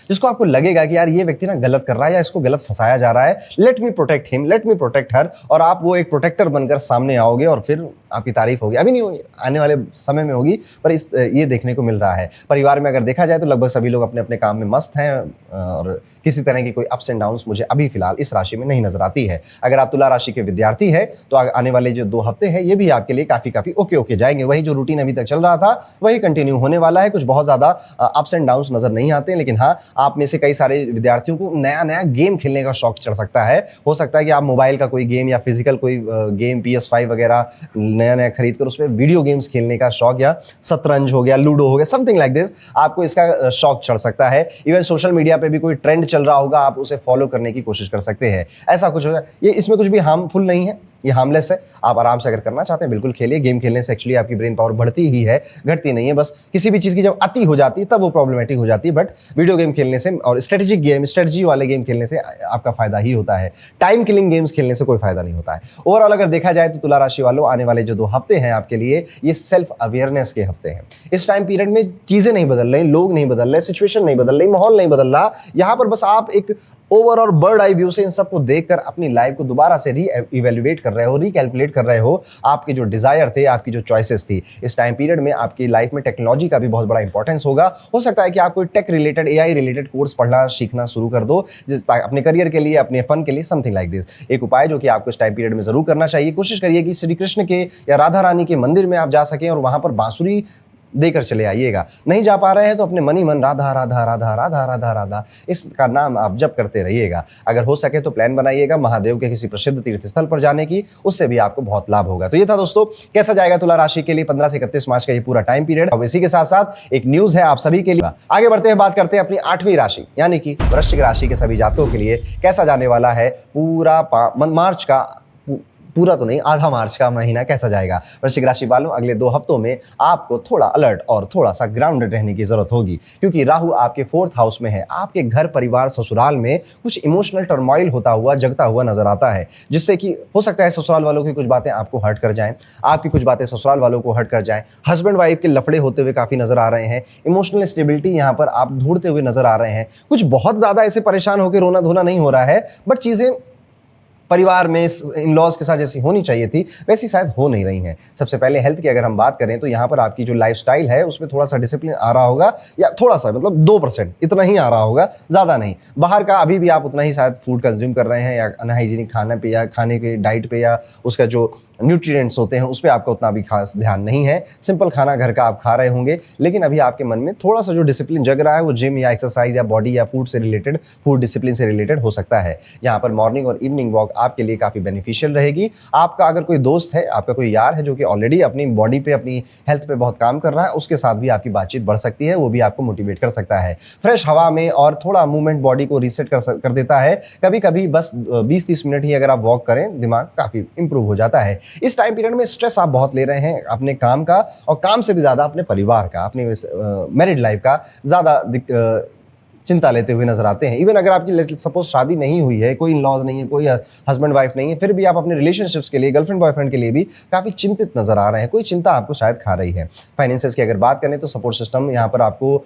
जिसको आपको लगेगा कि यार ये व्यक्ति ना गलत कर रहा है या इसको गलत फंसाया जा रहा है, let me protect him, let me protect हर। और आप वो एक प्रोटेक्टर बनकर सामने आओगे और फिर आपकी तारीफ होगी, अभी नहीं होगी, आने वाले समय में होगी। पर ये देखने को मिल रहा है। परिवार में अगर देखा जाए तो लगभग सभी लोग अपने अपने काम में मस्त हैं और किसी तरह की कोई अप्स एंड डाउन्स मुझे अभी फिलहाल इस राशि में नहीं नजर आती है। अगर आप तुला राशि के विद्यार्थी है तो आने वाले जो 2 हफ्ते हैं ये भी आपके लिए काफी ओके जाएंगे। वही जो रूटीन अभी तक चल रहा था वही कंटिन्यू होने वाला है। कुछ बहुत ज्यादा अप्स एंड डाउन्स नजर नहीं आते, लेकिन हाँ, आप में से कई सारे विद्यार्थियों को नया गेम खेलने का शौक चढ़ सकता है। हो सकता है कि आप मोबाइल का कोई गेम या फिजिकल कोई गेम, PS5 वगैरह नया खरीद कर उसमें वीडियो गेम्स खेलने का शौक, या शतरंज हो गया, लूडो हो गया, समथिंग लाइक दिस, आपको इसका शौक चढ़ सकता है। इवन सोशल मीडिया पे भी कोई ट्रेंड चल रहा होगा, आप उसे फॉलो करने की कोशिश कर सकते हैं। ऐसा कुछ होगा, ये इसमें कुछ भी हार्मफुल नहीं है, ये हार्मलेस है। आप आराम से अगर करना चाहते हैं बिल्कुल खेलिए। गेम खेलने से एक्चुअली आपकी ब्रेन पावर बढ़ती ही है, घटती नहीं है। बस किसी भी चीज़ की जब अति हो जाती है तब वो प्रॉब्लमेटिक हो जाती है। बट वीडियो गेम खेलने से और स्ट्रेटजी वाले गेम खेलने से आपका फायदा ही होता है। टाइम किलिंग गेम्स खेलने से कोई फायदा नहीं होता है। ओवरऑल अगर देखा जाए तो तुला राशि वालों, आने वाले जो 2 हफ्ते हैं आपके लिए ये सेल्फ अवेयरनेस के हफ्ते हैं। इस टाइम पीरियड में चीजें नहीं बदल रही, लोग नहीं बदल रहे, सिचुएशन नहीं बदल रही, माहौल नहीं बदल रहा। यहाँ पर बस आप एक ओवर और बर्ड आई व्यू से इन सबको देखकर अपनी लाइफ को दोबारा से री-इवैल्यूएट कर रहे हो, रिकैलकुलेट कर रहे हो। आपके जो डिजायर थे, आपकी जो चॉइसेस थी, इस टाइम पीरियड में आपकी लाइफ में टेक्नोलॉजी का भी बहुत बड़ा इंपॉर्टेंस होगा। हो सकता है कि आप कोई tech related, AI related course पढ़ना सीखना शुरू कर दो, अपने करियर के लिए, अपने फन के लिए, समथिंग लाइक दिस। एक उपाय जो कि आपको इस टाइम पीरियड में जरूर करना चाहिए, कोशिश करिए कि श्री कृष्ण के या राधा रानी के मंदिर में आप जा सकें और वहां पर बांसुरी देकर चले आइएगा। नहीं जा पा रहे हैं तो अपने मन ही मन राधा राधा राधा राधा राधा राधा इसका नाम आप जप करते रहिएगा। अगर हो सके तो प्लान बनाइएगा महादेव के किसी प्रसिद्ध तीर्थ स्थल पर जाने की, उससे भी आपको बहुत लाभ होगा। तो ये था दोस्तों, कैसा जाएगा तुला राशि के लिए 15 से 31 मार्च का ये पूरा टाइम पीरियड। अब इसी के साथ साथ एक न्यूज है आप सभी के लिए। आगे बढ़ते हैं, बात करते हैं अपनी 8वीं राशि यानी कि वृश्चिक राशि के सभी जातकों के लिए कैसा जाने वाला है पूरा मार्च का, पूरा तो नहीं, आधा मार्च का महीना कैसा जाएगा। वृश्चिक राशि वालों, अगले 2 हफ्तों में आपको थोड़ा अलर्ट और थोड़ा सा ग्राउंडेड रहने की जरूरत होगी, क्योंकि राहु आपके 4th हाउस में है। आपके घर परिवार ससुराल में कुछ इमोशनल टर्मोइल होता हुआ, जगता हुआ नजर आता है, जिससे कि हो सकता है ससुराल वालों की कुछ बातें आपको हर्ट कर जाएं, आपकी कुछ बातें ससुराल वालों को हर्ट कर जाएं। हस्बैंड वाइफ के लफड़े होते हुए काफी नजर आ रहे हैं। इमोशनल स्टेबिलिटी यहाँ पर आप ढूंढते हुए नजर आ रहे हैं। कुछ बहुत ज्यादा ऐसे परेशान होकर रोना धोना नहीं हो रहा है, बट चीजें परिवार में इन लॉज के साथ जैसी होनी चाहिए थी वैसी शायद हो नहीं रही हैं। सबसे पहले हेल्थ की अगर हम बात करें तो यहाँ पर आपकी जो लाइफस्टाइल है उसमें थोड़ा सा डिसिप्लिन आ रहा होगा, या थोड़ा सा मतलब 2% इतना ही आ रहा होगा, ज़्यादा नहीं। बाहर का अभी भी आप उतना ही शायद फूड कंज्यूम कर रहे हैं, या अनहाइजीनिक खाना पे या खाने के डाइट पे या उसका जो न्यूट्रिएंट्स होते हैं उस पर आपका उतना भी खास ध्यान नहीं है। सिंपल खाना घर का आप खा रहे होंगे, लेकिन अभी आपके मन में थोड़ा सा जो डिसिप्लिन जग रहा है वो जिम या एक्सरसाइज या बॉडी या फूड से रिलेटेड, फूड डिसिप्लिन से रिलेटेड हो सकता है। यहाँ पर मॉर्निंग और इवनिंग वॉक आपके लिए काफ़ी बेनिफिशियल रहेगी। आपका अगर कोई दोस्त है, आपका कोई यार है जो कि ऑलरेडी अपनी बॉडी पे, अपनी हेल्थ पे बहुत काम कर रहा है, उसके साथ भी आपकी बातचीत बढ़ सकती है, वो भी आपको मोटिवेट कर सकता है। फ्रेश हवा में और थोड़ा मूवमेंट बॉडी को रीसेट कर देता है। कभी कभी बस 20-30 मिनट ही अगर आप वॉक करें, दिमाग काफ़ी इंप्रूव हो जाता है। इस टाइम पीरियड में स्ट्रेस आप बहुत ले रहे हैं अपने काम का, और काम से भी ज़्यादा अपने परिवार का, अपनी मैरिड लाइफ का ज़्यादा चिंता लेते हुए नजर आते हैं। इवन अगर आपकी सपोज शादी नहीं हुई है, कोई इन लॉज नहीं है, कोई हस्बैंड वाइफ नहीं है, फिर भी आप अपने रिलेशनशिप्स के लिए, गर्लफ्रेंड बॉयफ्रेंड के लिए भी काफ़ी चिंतित नजर आ रहे हैं। कोई चिंता आपको शायद खा रही है। फाइनेंसेस की अगर बात करें तो सपोर्ट सिस्टम यहाँ पर आपको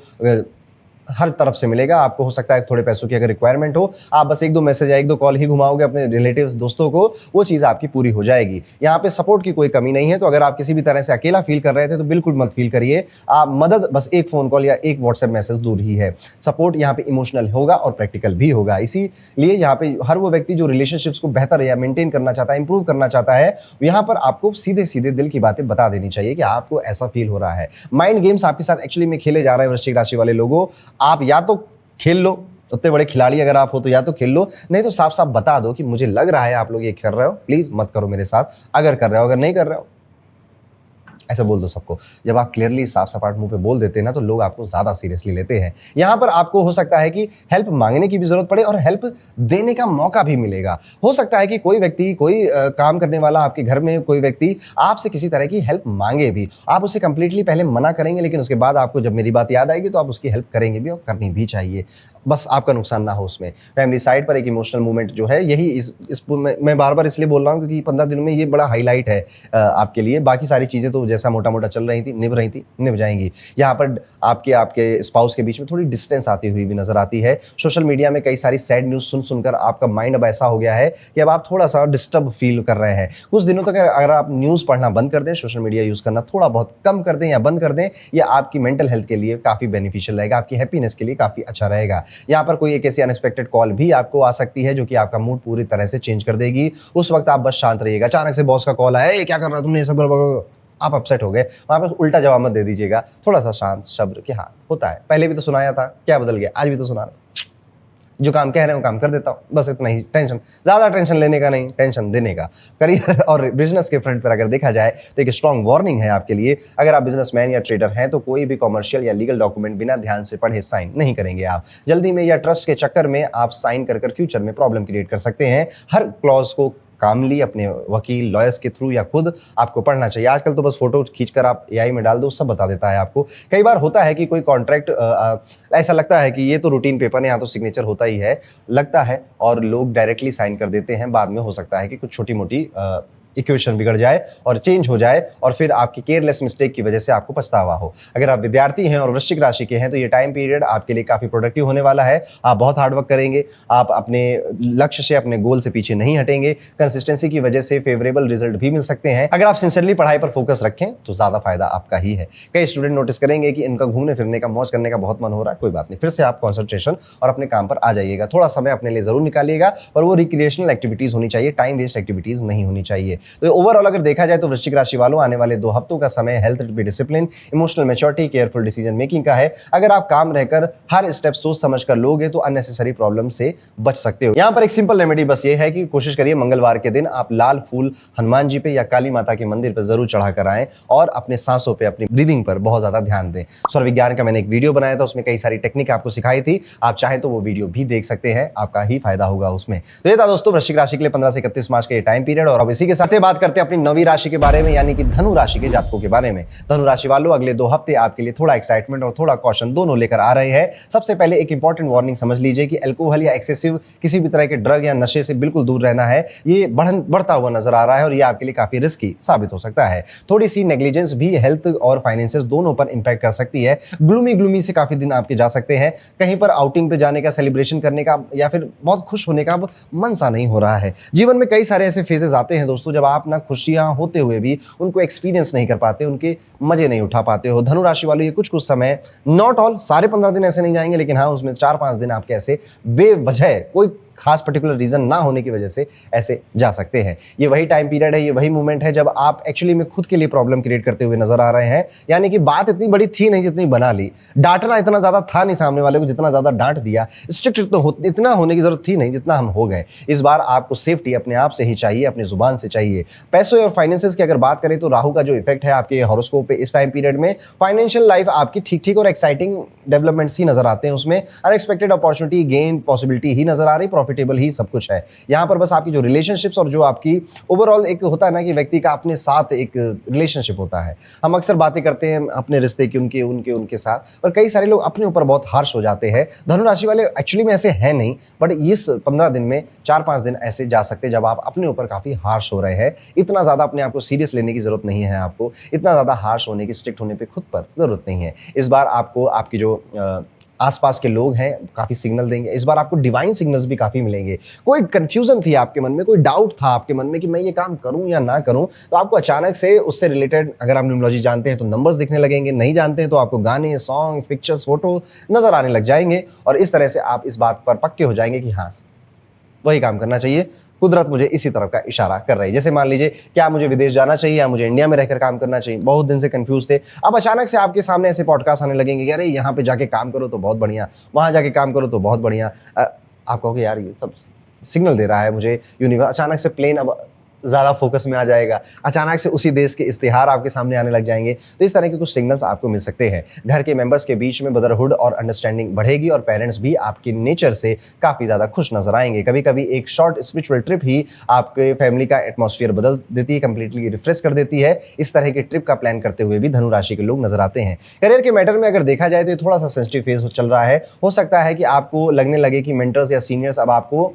हर तरफ से मिलेगा। आपको हो सकता है थोड़े पैसों की अगर रिक्वायरमेंट हो, आप बस 1-2 मैसेज या 1-2 कॉल ही घुमाओगे अपने रिलेटिव्स, दोस्तों को, वो चीज़ आपकी पूरी हो जाएगी। यहाँ पे सपोर्ट की कोई कमी नहीं है। तो अगर आप किसी भी तरह से अकेला फील कर रहे थे तो बिल्कुल मत फील करिए। आप मदद बस एक फ़ोन कॉल या एक व्हाट्सएप मैसेज दूर ही है। सपोर्ट यहाँ पे इमोशनल होगा और प्रैक्टिकल भी होगा। इसीलिए यहाँ पे हर वो व्यक्ति जो रिलेशनशिप्स को बेहतर या मेंटेन करना चाहता है, इंप्रूव करना चाहता है, यहाँ पर आपको सीधे सीधे दिल की बातें बता देनी चाहिए कि आपको ऐसा फील हो रहा है। माइंड गेम्स आपके साथ एक्चुअली में खेले जा रहे हैं वृश्चिक राशि वाले लोगों। आप या तो खेल लो, उतने बड़े खिलाड़ी अगर आप हो तो या तो खेल लो, नहीं तो साफ साफ बता दो कि मुझे लग रहा है आप लोग ये कर रहे हो, प्लीज मत करो मेरे साथ। अगर कर रहे हो, अगर नहीं कर रहे हो, ऐसा बोल दो सबको। जब आप क्लियरली साफ सपाट मुंह पे बोल देते हैं ना, तो लोग आपको ज्यादा सीरियसली लेते हैं। यहां पर आपको हो सकता है कि हेल्प मांगने की भी जरूरत पड़े और हेल्प देने का मौका भी मिलेगा। हो सकता है कि कोई व्यक्ति, कोई काम करने वाला आपके घर में कोई व्यक्ति आपसे किसी तरह की हेल्प मांगे भी, आप उसे कंप्लीटली पहले मना करेंगे, लेकिन उसके बाद आपको जब मेरी बात याद आएगी तो आप उसकी हेल्प करेंगे भी, और करनी भी चाहिए, बस आपका नुकसान ना हो उसमें। फैमिली साइड पर एक इमोशनल मूवमेंट जो है, यही इस मैं बार बार इसलिए बोल रहा हूँ क्योंकि 15 दिन में ये बड़ा हाईलाइट है आपके लिए। बाकी सारी चीजें तो जैसा मोटा मोटा चल रही थी, निभ जाएंगी। यहाँ पर आपके स्पाउस के बीच में थोड़ी डिस्टेंस आती हुई भी नजर आती है। सोशल मीडिया में कई सारी सैड न्यूज सुनकर आपका माइंड अब ऐसा हो गया है कि अब आप थोड़ा सा डिस्टर्ब फील कर रहे हैं। कुछ दिनों तक अगर आप न्यूज पढ़ना बंद कर दें, सोशल मीडिया यूज करना थोड़ा बहुत कम कर दें या बंद कर दें, ये आपकी मेंटल हेल्थ के लिए काफी बेनिफिशियल रहेगा, आपकी हैप्पीनेस के लिए काफी अच्छा रहेगा। यहाँ पर कोई एक ऐसी अनएक्सपेक्टेड कॉल भी आपको आ सकती है जो कि आपका मूड पूरी तरह से चेंज कर देगी। उस वक्त आप बस शांत रहिएगा। अचानक से बॉस का कॉल आया, क्या कर रहा है तुमने, सब आप अपसेट हो गए, वहां पर उल्टा जवाब मत दे दीजिएगा। थोड़ा सा शांत शब्द कि हाँ होता है, पहले भी तो सुनाया था, क्या बदल गया, आज भी तो सुना रहा, जो काम कह रहे हैं वो काम कर देता हूँ, बस इतना ही। टेंशन, ज़्यादा टेंशन लेने का नहीं, टेंशन देने का। करियर और बिजनेस के फ्रंट पर अगर देखा जाए तो एक स्ट्रॉन्ग वार्निंग है आपके लिए। अगर आप बिजनेसमैन या ट्रेडर हैं तो कोई भी कॉमर्शियल या लीगल डॉक्यूमेंट बिना ध्यान से पढ़े साइन नहीं करेंगे आप। जल्दी में या ट्रस्ट के चक्कर में आप साइन कर फ्यूचर में प्रॉब्लम क्रिएट कर सकते हैं। हर क्लॉज को कामली अपने वकील, लॉयर्स के थ्रू या खुद आपको पढ़ना चाहिए। आजकल तो बस फोटो खींचकर आप एआई में डाल दो, सब बता देता है आपको। कई बार होता है कि कोई कॉन्ट्रैक्ट ऐसा लगता है कि ये तो रूटीन पेपर है, यहाँ तो सिग्नेचर होता ही है, लगता है, और लोग डायरेक्टली साइन कर देते हैं। बाद में हो सकता है कि कुछ छोटी मोटी इक्वेशन बिगड़ जाए और चेंज हो जाए, और फिर आपकी केयरलेस मिस्टेक की वजह से आपको पछतावा हो। अगर आप विद्यार्थी हैं और वृश्चिक राशि के हैं तो ये टाइम पीरियड आपके लिए काफी प्रोडक्टिव होने वाला है। आप बहुत हार्डवर्क करेंगे, आप अपने लक्ष्य से, अपने गोल से पीछे नहीं हटेंगे। कंसिस्टेंसी की वजह से फेवरेबल रिजल्ट भी मिल सकते हैं। अगर आप सिंसियरली पढ़ाई पर फोकस रखें तो ज्यादा फायदा आपका ही है। कई स्टूडेंट नोटिस करेंगे कि इनका घूमने फिरने का, मौज करने का बहुत मन हो रहा है, कोई बात नहीं, फिर से आप कॉन्सेंट्रेशन और अपने काम पर आ जाइएगा। थोड़ा समय अपने लिए जरूर निकालिएगा, और वो रिक्रिएशनल एक्टिविटीज होनी चाहिए, टाइम वेस्ट एक्टिविटीज नहीं होनी चाहिए। तो ओवरऑल अगर देखा जाए तो वृश्चिक राशि वालों, आने वाले 2 हफ्तों का समय हेल्थ पे discipline, emotional maturity, careful decision making का है। अगर आप काम रहकर हर स्टेप सोच समझ कर लोगे तो अननेसेसरी प्रॉब्लम से बच सकते हो। यहां पर एक सिंपल रेमेडी बस ये है कि कोशिश करिए मंगलवार के दिन आप लाल फूल हनुमान जी पे या काली माता के मंदिर पर जरूर चढ़ा कर आएं, और अपने सांसों पे, अपनी ब्रीदिंग पर बहुत ज्यादा ध्यान दें। स्वर विज्ञान का मैंने एक वीडियो बनाया था, उसमें कई सारी टेक्निक आपको सिखाई थी, आप चाहें तो वो वीडियो भी देख सकते हैं, आपका ही फायदा होगा उसमें। तो ये था दोस्तों वृश्चिक राशि के लिए 15 से 31 मार्च का ये टाइम पीरियड। और अब इसी के साथ बात करते हैं अपनी 9वीं राशि के बारे में, यानी कि धनु राशि के जातकों के बारे में। धनु राशि वालों, अगले 2 हफ्ते आपके लिए थोड़ा एक्साइटमेंट और थोड़ा कॉशन दोनों लेकर आ रहे हैं। सबसे पहले एक इंपॉर्टेंट वार्निंग समझ लीजिए कि अल्कोहल या एक्सेसिव किसी भी तरह के ड्रग या नशे से बिल्कुल दूर रहना है। ये बढ़ता हुआ नजर आ रहा है और ये आपके लिए काफी रिस्की साबित हो सकता है। थोड़ी सी नेग्लिजेंस भी हेल्थ और फाइनेंसेस दोनों पर इंपैक्ट कर सकती है। ग्लूमी से काफी दिन आपके जा सकते हैं। कहीं पर आउटिंग पे जाने का, सेलिब्रेशन करने का, या फिर बहुत खुश होने का मन सा नहीं हो रहा है। जीवन में कई सारे ऐसे फेजेस आते हैं दोस्तों जब आप ना खुशियां होते हुए भी उनको एक्सपीरियंस नहीं कर पाते, उनके मजे नहीं उठा पाते हो। धनु राशि वालों, ये कुछ समय, नॉट ऑल, सारे 15 दिन ऐसे नहीं जाएंगे, लेकिन हाँ उसमें 4-5 दिन आपके ऐसे बेवजह कोई खास पर्टिकुलर रीजन ना होने की वजह से ऐसे जा सकते हैं। ये वही टाइम पीरियड है, ये वही मोमेंट है जब आप एक्चुअली में खुद के लिए प्रॉब्लम क्रिएट करते हुए नजर आ रहे हैं। यानी कि बात इतनी बड़ी थी नहीं जितनी बना ली, डांटना इतना ज्यादा था नहीं सामने वाले को जितना ज्यादा डांट दिया, स्ट्रिक्ट इतना होने की जरूरत थी नहीं जितना हम हो गए। इस बार आपको सेफ्टी अपने आप से ही चाहिए, अपनी जुबान से चाहिए। पैसों और फाइनेंसेस की अगर बात करें तो राहु का जो इफेक्ट है आपके हॉरोस्कोप पे इस टाइम पीरियड में, फाइनेंशियल लाइफ आपकी ठीक ठीक और एक्साइटिंग डेवलपमेंट्स ही नजर आते हैं। उसमें अनएक्सपेक्टेड अपॉर्चुनिटी, गेन, पॉसिबिलिटी ही नजर आ रही, प्रॉफिटेबल ही सब कुछ है। यहाँ पर बस आपकी जो रिलेशनशिप्स और जो आपकी ओवरऑल एक होता है ना कि व्यक्ति का अपने साथ एक रिलेशनशिप होता है। हम अक्सर बातें करते हैं अपने रिश्ते की उनके उनके उनके साथ, और कई सारे लोग अपने ऊपर बहुत हार्श हो जाते हैं। धनु राशि वाले एक्चुअली में ऐसे हैं नहीं, बट इस 15 दिन में 4-5 दिन ऐसे जा सकते हैं जब आप अपने ऊपर काफी हार्श हो रहे हैं। इतना ज्यादा अपने आप को सीरियस लेने की जरूरत नहीं है, आपको इतना ज्यादा हार्श होने की, स्ट्रिक्ट होने पे खुद पर जरूरत नहीं है। इस बार आपको आपकी जो आसपास के लोग हैं काफी सिग्नल देंगे। इस बार आपको डिवाइन सिग्नल्स भी काफी मिलेंगे। कोई कंफ्यूजन थी आपके मन में, कोई डाउट था आपके मन में कि मैं ये काम करूं या ना करूं, तो आपको अचानक से उससे रिलेटेड, अगर आप न्यूमरोलॉजी जानते हैं तो नंबर्स दिखने लगेंगे, नहीं जानते हैं तो आपको गाने, सॉन्ग, पिक्चर्स, फोटो नजर आने लग जाएंगे। और इस तरह से आप इस बात पर पक्के हो जाएंगे कि हाँ वही काम करना चाहिए, कुदरत मुझे इसी तरफ का इशारा कर रही है। जैसे मान लीजिए, क्या मुझे विदेश जाना चाहिए या मुझे इंडिया में रहकर काम करना चाहिए, बहुत दिन से कंफ्यूज थे। अब अचानक से आपके सामने ऐसे पॉडकास्ट आने लगेंगे कि अरे यहाँ पे जाके काम करो तो बहुत बढ़िया, वहां जाके काम करो तो बहुत बढ़िया। आप कहोगे यार ये सब सिग्नल दे रहा है मुझे यूनिवर्स। अचानक से प्लेन अब ज़्यादा फोकस में आ जाएगा, अचानक से उसी देश के इश्तिहार आपके सामने आने लग जाएंगे। तो इस तरह के कुछ सिग्नल्स आपको मिल सकते हैं। घर के मेंबर्स के बीच में ब्रदरहुड और अंडरस्टैंडिंग बढ़ेगी और पेरेंट्स भी आपके नेचर से काफ़ी ज़्यादा खुश नजर आएंगे। कभी कभी एक शॉर्ट स्पिरिचुअल ट्रिप ही आपके फैमिली का एटमॉस्फेयर बदल देती है, कंप्लीटली रिफ्रेश कर देती है। इस तरह के ट्रिप का प्लान करते हुए भी धनु राशि के लोग नजर आते हैं। करियर के मैटर में अगर देखा जाए तो ये थोड़ा सा सेंसिटिव फेज चल रहा है। हो सकता है कि आपको लगने लगे कि मेंटर्स या सीनियर्स अब आपको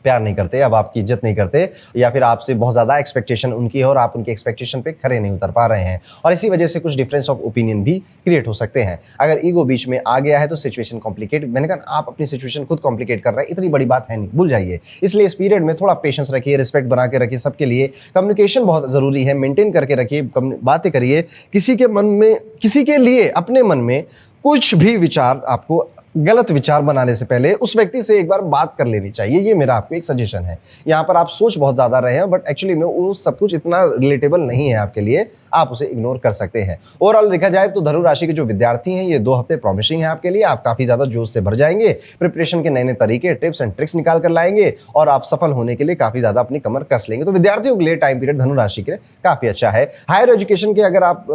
प्यार नहीं करते, अब आपकी इज्जत नहीं करते, या फिर आपसे बहुत ज़्यादा एक्सपेक्टेशन उनकी है और आप उनकी एक्सपेक्टेशन पे खरे नहीं उतर पा रहे हैं, और इसी वजह से कुछ डिफरेंस ऑफ ओपिनियन भी क्रिएट हो सकते हैं। अगर ईगो बीच में आ गया है तो सिचुएशन कॉम्प्लिकेट, मैंने कहा आप अपनी सिचुएशन खुद कॉम्प्लिकेट कर रहे हैं, इतनी बड़ी बात है नहीं, भूल जाइए। इसलिए इस पीरियड में थोड़ा पेशेंस रखिए, रिस्पेक्ट बना के रखिए सबके लिए, कम्युनिकेशन बहुत ज़रूरी है, मेंटेन करके रखिए, बातें करिए। किसी के मन में, किसी के लिए अपने मन में कुछ भी विचार, आपको गलत विचार बनाने से पहले उस व्यक्ति से एक बार बात कर लेनी चाहिए। ये मेरा आपको एक सजेशन है। यहाँ पर आप सोच बहुत ज्यादा रहे हैं, बट एक्चुअली में वो सब कुछ इतना रिलेटेबल नहीं है आपके लिए, आप उसे इग्नोर कर सकते हैं। ओवरऑल देखा जाए तो धनु राशि के जो विद्यार्थी हैं, ये 2 हफ्ते प्रॉमिसिंग है आपके लिए। आप काफी ज्यादा जोश से भर जाएंगे, प्रिपरेशन के नए नए तरीके, टिप्स एंड ट्रिक्स निकाल कर लाएंगे और आप सफल होने के लिए काफी ज्यादा अपनी कमर कस लेंगे। तो विद्यार्थियों के लिए टाइम पीरियड धनु राशि के लिए काफी अच्छा है। हायर एजुकेशन के अगर आप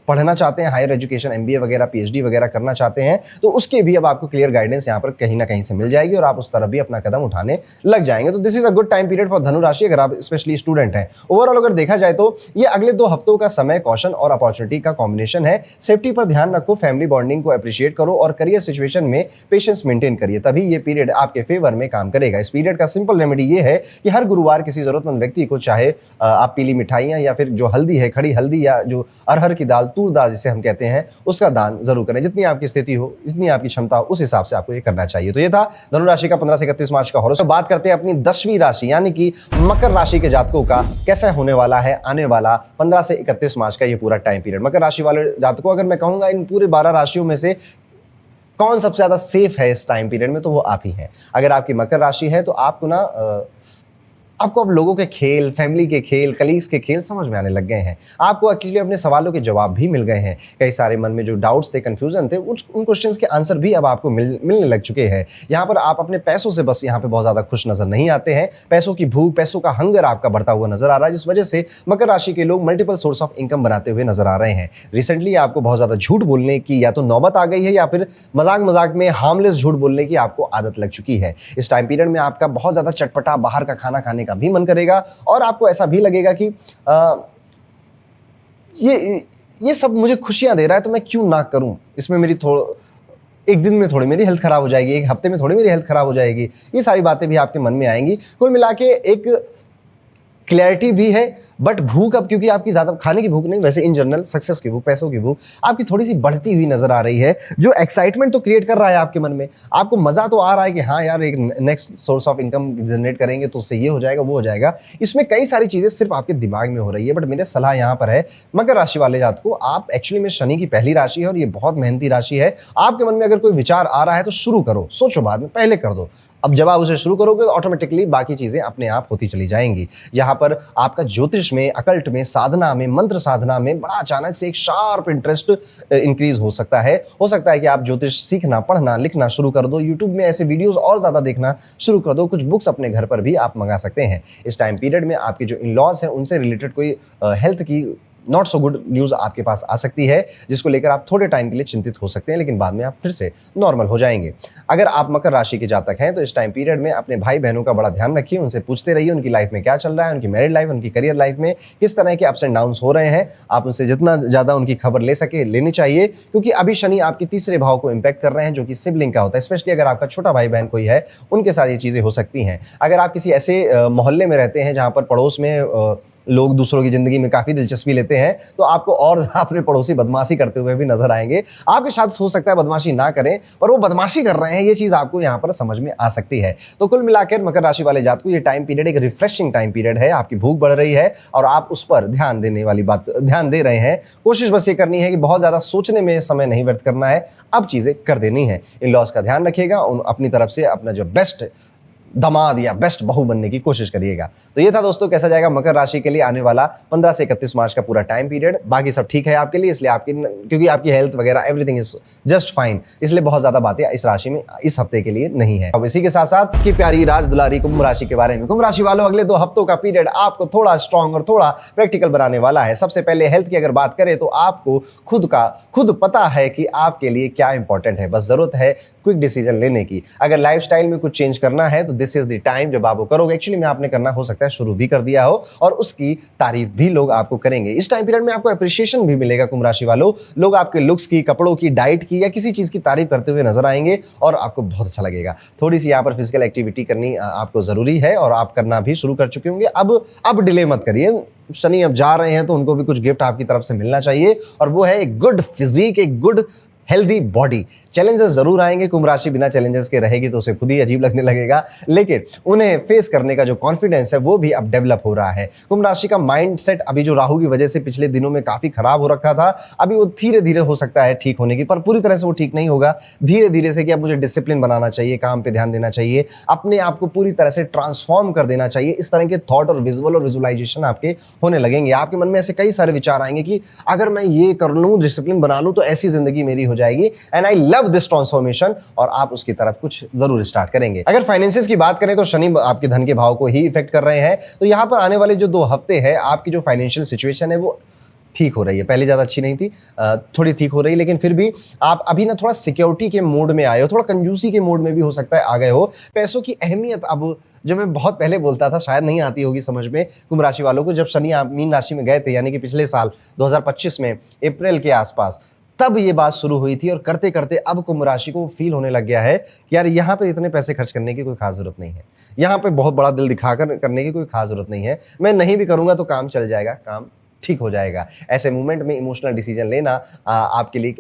पढ़ना चाहते हैं, हायर एजुकेशन MBA वगैरह, PhD वगैरह करना चाहते हैं, तो उसके भी अब आपको क्लियर गाइडेंस यहाँ पर कहीं ना कहीं से मिल जाएगी और आप उस तरफ भी अपना कदम उठाने लग जाएंगे। तो this is a good time period for धनु राशि, अगर आप स्पेशली स्टूडेंट हैं। ओवरऑल अगर देखा जाए तो ये अगले 2 हफ्तों का समय कॉशन और अपॉर्चुनिटी का कॉम्बिनेशन है। सेफ्टी पर ध्यान रखो, फैमिली बॉन्डिंग को अप्रिशिएट करो और करियर सिचुएशन में पेशेंस मेंटेन करिए, तभी ये पीरियड आपके फेवर में काम करेगा। इस पीरियड का सिंपल रेमेडी ये है कि हर गुरुवार किसी जरूरतमंद व्यक्ति को, चाहे आप पीली मिठाइयां या फिर जो हल्दी है, खड़ी हल्दी, या जो अरहर की दाल, तूर दाल जिसे हम कहते हैं, उसका दान जरूर करें। जितनी आपकी स्थिति हो, जितनी आपकी क्षमता हो, उस हिसाब से आपको ये करना चाहिए। तो ये था धनु राशि का 15 से 31 मार्च का हॉरोस्कोप। बात करते हैं अपनी 10वीं राशि यानी कि मकर राशि के जातकों का कैसा होने वाला है आने वाला 15 से 31 मार्च का ये पूरा टाइम पीरियड। मकर राशि वाले जातकों, अगर मैं कहूंगा इन पूरे 12 राशियों में से कौन सबसे ज्यादा सेफ है इस टाइम पीरियड में, तो वो आप ही हैं। अगर आपकी मकर राशि है तो आपको ना आपको अब लोगों के खेल, फैमिली के खेल, कलीग्स के खेल समझ में आने लग गए हैं। आपको एक्चुअली अपने सवालों के जवाब भी मिल गए हैं। कई सारे मन में जो डाउट्स थे, कंफ्यूजन थे, उन क्वेश्चंस के आंसर भी अब आपको मिलने लग चुके हैं। यहाँ पर आप अपने पैसों से बस यहाँ पे बहुत ज़्यादा खुश नजर नहीं आते हैं। पैसों की भूख, पैसों का हंगर आपका बढ़ता हुआ नजर आ रहा है, जिस वजह से मकर राशि के लोग मल्टीपल सोर्स ऑफ इनकम बनाते हुए नजर आ रहे हैं। रिसेंटली आपको बहुत ज़्यादा झूठ बोलने की या तो नौबत आ गई है या फिर मजाक में हार्मलेस झूठ बोलने की आपको आदत लग चुकी है। इस टाइम पीरियड में आपका बहुत ज़्यादा चटपटा बाहर का खाना खाने का भी मन करेगा और आपको ऐसा भी लगेगा कि ये सब मुझे खुशियां दे रहा है तो मैं क्यों ना करूं, इसमें मेरी एक दिन में थोड़ी मेरी हेल्थ खराब हो जाएगी, एक हफ्ते में थोड़ी मेरी हेल्थ खराब हो जाएगी। ये सारी बातें भी आपके मन में आएंगी। कुल मिला के एक क्लैरिटी भी है, बट भूख अब क्योंकि आपकी ज्यादा खाने की भूख नहीं, वैसे इन जनरल सक्सेस की भूख, पैसों की भूख आपकी थोड़ी सी बढ़ती हुई नजर आ रही है, जो एक्साइटमेंट तो क्रिएट कर रहा है आपके मन में। आपको मजा तो आ रहा है कि हाँ यार एक next source of income generate करेंगे तो उससे ये हो जाएगा, वो हो जाएगा। इसमें कई सारी चीजें सिर्फ आपके दिमाग में हो रही है। बट मेरे सलाह यहाँ पर है मकर राशि वाले जातकों, आप एक्चुअली में शनि की पहली राशि है और ये बहुत मेहनती राशि है। आपके मन में अगर कोई विचार आ रहा है तो शुरू करो, सोचो बाद में, पहले कर दो। अब जब आप उसे शुरू करोगे तो ऑटोमेटिकली बाकी चीजें अपने आप होती चली जाएंगी। यहाँ पर आपका ज्योतिष में, अकल्ट में, साधना में, मंत्र साधना में बड़ा अचानक से एक शार्प इंटरेस्ट इंक्रीज हो सकता है। हो सकता है कि आप ज्योतिष सीखना, पढ़ना, लिखना शुरू कर दो, यूट्यूब में ऐसे वीडियोस और ज्यादा देखना शुरू कर दो, कुछ बुक्स अपने घर पर भी आप मंगा सकते हैं। इस टाइम पीरियड में आपके जो इन लॉज हैं उनसे रिलेटेड कोई हेल्थ की नॉट सो गुड न्यूज आपके पास आ सकती है, जिसको लेकर आप थोड़े टाइम के लिए चिंतित हो सकते हैं, लेकिन बाद में आप फिर से नॉर्मल हो जाएंगे। अगर आप मकर राशि के जातक हैं तो इस टाइम पीरियड में अपने भाई बहनों का बड़ा ध्यान रखिए, उनसे पूछते रहिए उनकी लाइफ में क्या चल रहा है, उनकी मैरिड लाइफ, उनकी करियर लाइफ में किस तरह के अप्स एंड डाउन्स हो रहे हैं। आप उनसे जितना ज्यादा उनकी खबर ले सके लेनी चाहिए, क्योंकि अभी शनि आपके तीसरे भाव को इंपैक्ट कर रहे हैं, जो कि सिबलिंग का होता है। स्पेशली अगर आपका छोटा भाई बहन कोई है, उनके साथ ये चीजें हो सकती हैं। अगर आप किसी ऐसे मोहल्ले में रहते हैं जहां पर पड़ोस में लोग दूसरों की जिंदगी में काफी दिलचस्पी लेते हैं, तो आपको और अपने पड़ोसी बदमाशी करते हुए भी नजर आएंगे। आपके साथ हो सकता है बदमाशी ना करें, पर वो बदमाशी कर रहे हैं, ये चीज आपको यहाँ पर समझ में आ सकती है। तो कुल मिलाकर मकर राशि वाले जात को ये टाइम पीरियड एक रिफ्रेशिंग टाइम पीरियड है। आपकी भूख बढ़ रही है और आप उस पर ध्यान देने वाली बात ध्यान दे रहे हैं। कोशिश बस ये करनी है कि बहुत ज्यादा सोचने में समय नहीं व्यर्थ करना है, अब चीजें कर देनी है। इन लॉस का ध्यान रखिएगा, अपनी तरफ से अपना जो बेस्ट दामाद या बेस्ट बहू बनने की कोशिश करिएगा। तो ये था दोस्तों कैसा जाएगा मकर राशि के लिए आने वाला 15 से 31 मार्च का पूरा टाइम पीरियड। बाकी सब ठीक है आपके लिए, इसलिए क्योंकि आपकी हेल्थ वगैरह एवरीथिंग इज जस्ट फाइन, इसलिए बहुत ज्यादा बातें इस राशि में इस हफ्ते के लिए नहीं है। अब इसी के साथ साथ की प्यारी राज दुलारी कुंभ राशि के बारे में। कुंभ राशि वालों, अगले 2 हफ्तों का पीरियड आपको थोड़ा स्ट्रॉन्ग और थोड़ा प्रैक्टिकल बनाने वाला है। सबसे पहले हेल्थ की अगर बात करें तो आपको खुद पता है कि आपके लिए क्या इंपॉर्टेंट है, बस जरूरत है क्विक डिसीजन लेने की। अगर लाइफस्टाइल में कुछ चेंज करना है तो दिस इज द टाइम जब आप वो करोगे। एक्चुअली में आपने करना हो सकता है शुरू भी कर दिया हो और उसकी तारीफ भी लोग आपको करेंगे। इस टाइम पीरियड में आपको अप्रिशिएशन भी मिलेगा कुंभ राशि वालों। लोग आपके लुक्स की, कपड़ों की, डाइट की या किसी चीज की तारीफ करते हुए नजर आएंगे और आपको बहुत अच्छा लगेगा। थोड़ी सी यहाँ पर फिजिकल एक्टिविटी करनी आपको जरूरी है और आप करना भी शुरू कर चुके होंगे। अब डिले मत करिए, शनि अब जा रहे हैं तो उनको भी कुछ गिफ्ट आपकी तरफ से मिलना चाहिए, और वो है एक गुड फिजिक, एक गुड हेल्दी बॉडी। चैलेंजेस जरूर आएंगे, कुंभ राशि बिना चैलेंजेस के रहेगी तो उसे खुद ही अजीब लगने लगेगा, लेकिन उन्हें फेस करने का जो कॉन्फिडेंस है वो भी अब डेवलप हो रहा है। कुंभ राशि का माइंडसेट अभी जो राहु की वजह से पिछले दिनों में काफी खराब हो रखा था, अभी वो धीरे धीरे हो सकता है ठीक होने की, पर पूरी तरह से वो ठीक नहीं होगा। धीरे धीरे से कि अब मुझे डिसिप्लिन बनाना चाहिए, काम पे ध्यान देना चाहिए, अपने आप को पूरी तरह से ट्रांसफॉर्म कर देना चाहिए। इस तरह के थॉट और विजुअलाइजेशन आपके होने लगेंगे। आपके मन में ऐसे कई सारे विचार आएंगे कि अगर मैं ये कर लूं, डिसिप्लिन बना लूं, तो ऐसी जिंदगी मेरी हो जाएगी। And I love this transformation, और आप उसकी तरफ कुछ जरूर स्टार्ट करेंगे। अगर फाइनेंसिस की बात करें तो शनि आपके धन के भाव को ही इफेक्ट कर रहे हैं, तो यहां पर आने वाले जो 2 हफ्ते हैं आपकी जो फाइनेंशियल सिचुएशन है वो ठीक हो रही है। पहले ज्यादा अच्छी नहीं थी, थोड़ी ठीक हो रही है, लेकिन फिर भी आप अभी ना थोड़ा सिक्योरिटी के मोड में आए हो, थोड़ा कंजूसी के मोड में भी हो सकता है आ गए हो। पैसों की अहमियत अब जो मैं बहुत पहले बोलता था शायद नहीं आती होगी समझ में कुंभ राशि वालों को, जब शनि मीन राशि में गए थे, यानी कि पिछले साल 2025 में अप्रैल के आसपास, तब ये बात शुरू हुई थी। और करते करते अब कुंभ राशि को फील होने लग गया है कि यार यहाँ पे इतने पैसे खर्च करने की कोई खास जरूरत नहीं है, यहाँ पे बहुत बड़ा दिल दिखाकर करने की कोई खास जरूरत नहीं है, मैं नहीं भी करूंगा तो काम चल जाएगा, काम ठीक हो जाएगा। ऐसे मूवमेंट में इमोशनल डिसीजन लेना आपके लिए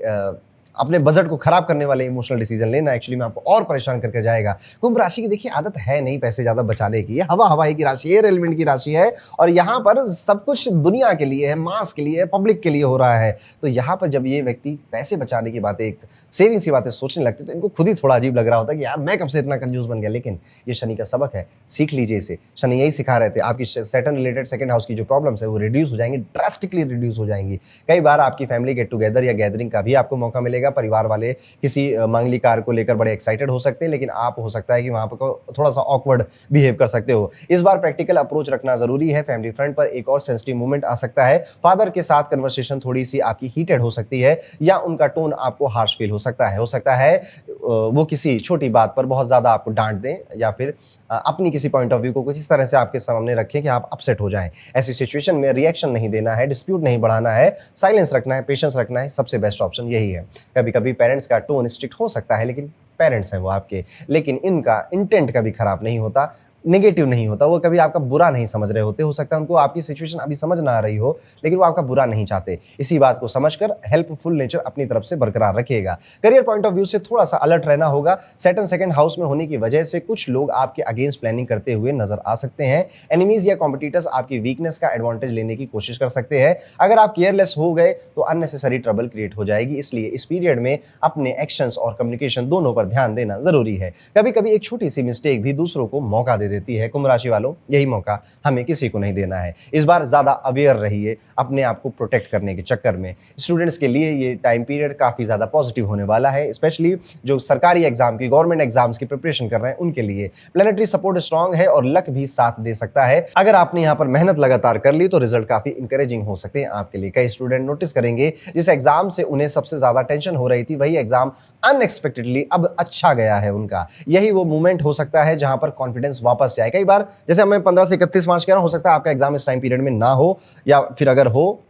अपने बजट को खराब करने वाले इमोशनल डिसीजन लेना एक्चुअली में आपको और परेशान करके जाएगा। कुंभ राशि की देखिए आदत है नहीं पैसे ज्यादा बचाने की, हवाई की राशि, एयर एलिमेंट की राशि है, और यहाँ पर सब कुछ दुनिया के लिए है, मास के लिए, पब्लिक के लिए हो रहा है। तो यहाँ पर जब ये व्यक्ति पैसे बचाने की बातें, सेविंग्स की बातें सोचने लगते तो इनको खुद ही थोड़ा अजीब लग रहा होता है कि यार मैं कब से इतना कंजूस बन गया। लेकिन ये शनि का सबक है, सीख लीजिए इसे। शनि यही सिखा रहे थे, आपकी सैटर्न रिलेटेड सेकंड हाउस की जो प्रॉब्लम्स है वो रिड्यूस हो जाएंगी, ड्रास्टिकली रिड्यूस हो जाएंगी। कई बार आपकी फैमिली गेट टुगेदर या गैदरिंग का भी आपको मौका मिलेगा। परिवार वाले किसी मांगलिक कार्य को लेकर बड़े एक्साइटेड हो सकते हैं, लेकिन आप हो सकता है कि वहां पर थोड़ा सा ऑकवर्ड बिहेव कर सकते हो। इस बार प्रैक्टिकल अप्रोच रखना जरूरी है। फैमिली फ्रंट पर एक और सेंसिटिव मूवमेंट आ सकता है। फादर के साथ कन्वर्सेशन थोड़ी सी आपकी हीटेड हो सकती है, या उनका टोन आपको हार्श फील हो सकता है वो किसी छोटी बात पर बहुत ज्यादा आपको डांट दें, या फिर अपनी किसी पॉइंट ऑफ व्यू को कुछ इस तरह से आपके सामने रखें कि आप अपसेट हो जाएं। ऐसी सिचुएशन में रिएक्शन नहीं देना है, डिस्प्यूट नहीं बढ़ाना है, साइलेंस रखना है, पेशेंस रखना है, सबसे बेस्ट ऑप्शन यही है। कभी कभी पेरेंट्स का टोन स्ट्रिक्ट हो सकता है, लेकिन पेरेंट्स हैं वो आपके, लेकिन इनका इंटेंट कभी खराब नहीं होता। नेगेटिव नहीं होता, वो कभी आपका बुरा नहीं समझ रहे होते। हो सकता है उनको आपकी सिचुएशन अभी समझ ना आ रही हो, लेकिन वो आपका बुरा नहीं चाहते। इसी बात को समझकर हेल्पफुल नेचर अपनी तरफ से बरकरार रखिएगा। करियर पॉइंट ऑफ व्यू से थोड़ा सा अलर्ट रहना होगा। सैटर्न सेकंड हाउस में होने की वजह से कुछ लोग आपके अगेंस्ट प्लानिंग करते हुए नजर आ सकते हैं। एनिमीज या कॉम्पिटिटर्स आपकी वीकनेस का एडवांटेज लेने की कोशिश कर सकते हैं। अगर आप केयरलेस हो गए तो अननेसेसरी ट्रबल क्रिएट हो जाएगी, इसलिए इस पीरियड में अपने एक्शंस और कम्युनिकेशन दोनों पर ध्यान देना जरूरी है। कभी कभी एक छोटी सी मिस्टेक भी दूसरों को मौका दे देती है। कुंभ राशि वालों, यही मौका हमें किसी को नहीं देना है। इस बार ज्यादा अवेयर रहिए अपने आप को प्रोटेक्ट करने के चक्कर में। स्टूडेंट्स के लिए ये टाइम पीरियड काफी ज्यादा पॉजिटिव होने वाला है, स्पेशली जो सरकारी एग्जाम की, गवर्नमेंट एग्जाम्स की प्रिपरेशन कर रहे हैं उनके लिए। प्लैनेटरी सपोर्ट स्ट्रांग है और लक भी साथ दे सकता है। अगर आपने यहाँ पर मेहनत लगातार कर ली तो रिजल्ट काफी इंकरेजिंग हो सकते हैं आपके लिए। कई स्टूडेंट नोटिस करेंगे जिस एग्जाम से उन्हें सबसे ज्यादा टेंशन हो रही थी, वही एग्जाम अनएक्सपेक्टेडली अब अच्छा गया है उनका। यही वो मोमेंट हो सकता है जहां पर कॉन्फिडेंस वापस से आए। कई बार जैसे मैं 15 से 31 मार्च कह रहा हूं, हो सकता है आपका एग्जाम इस टाइम पीरियड में ना हो, या फिर अगर हो,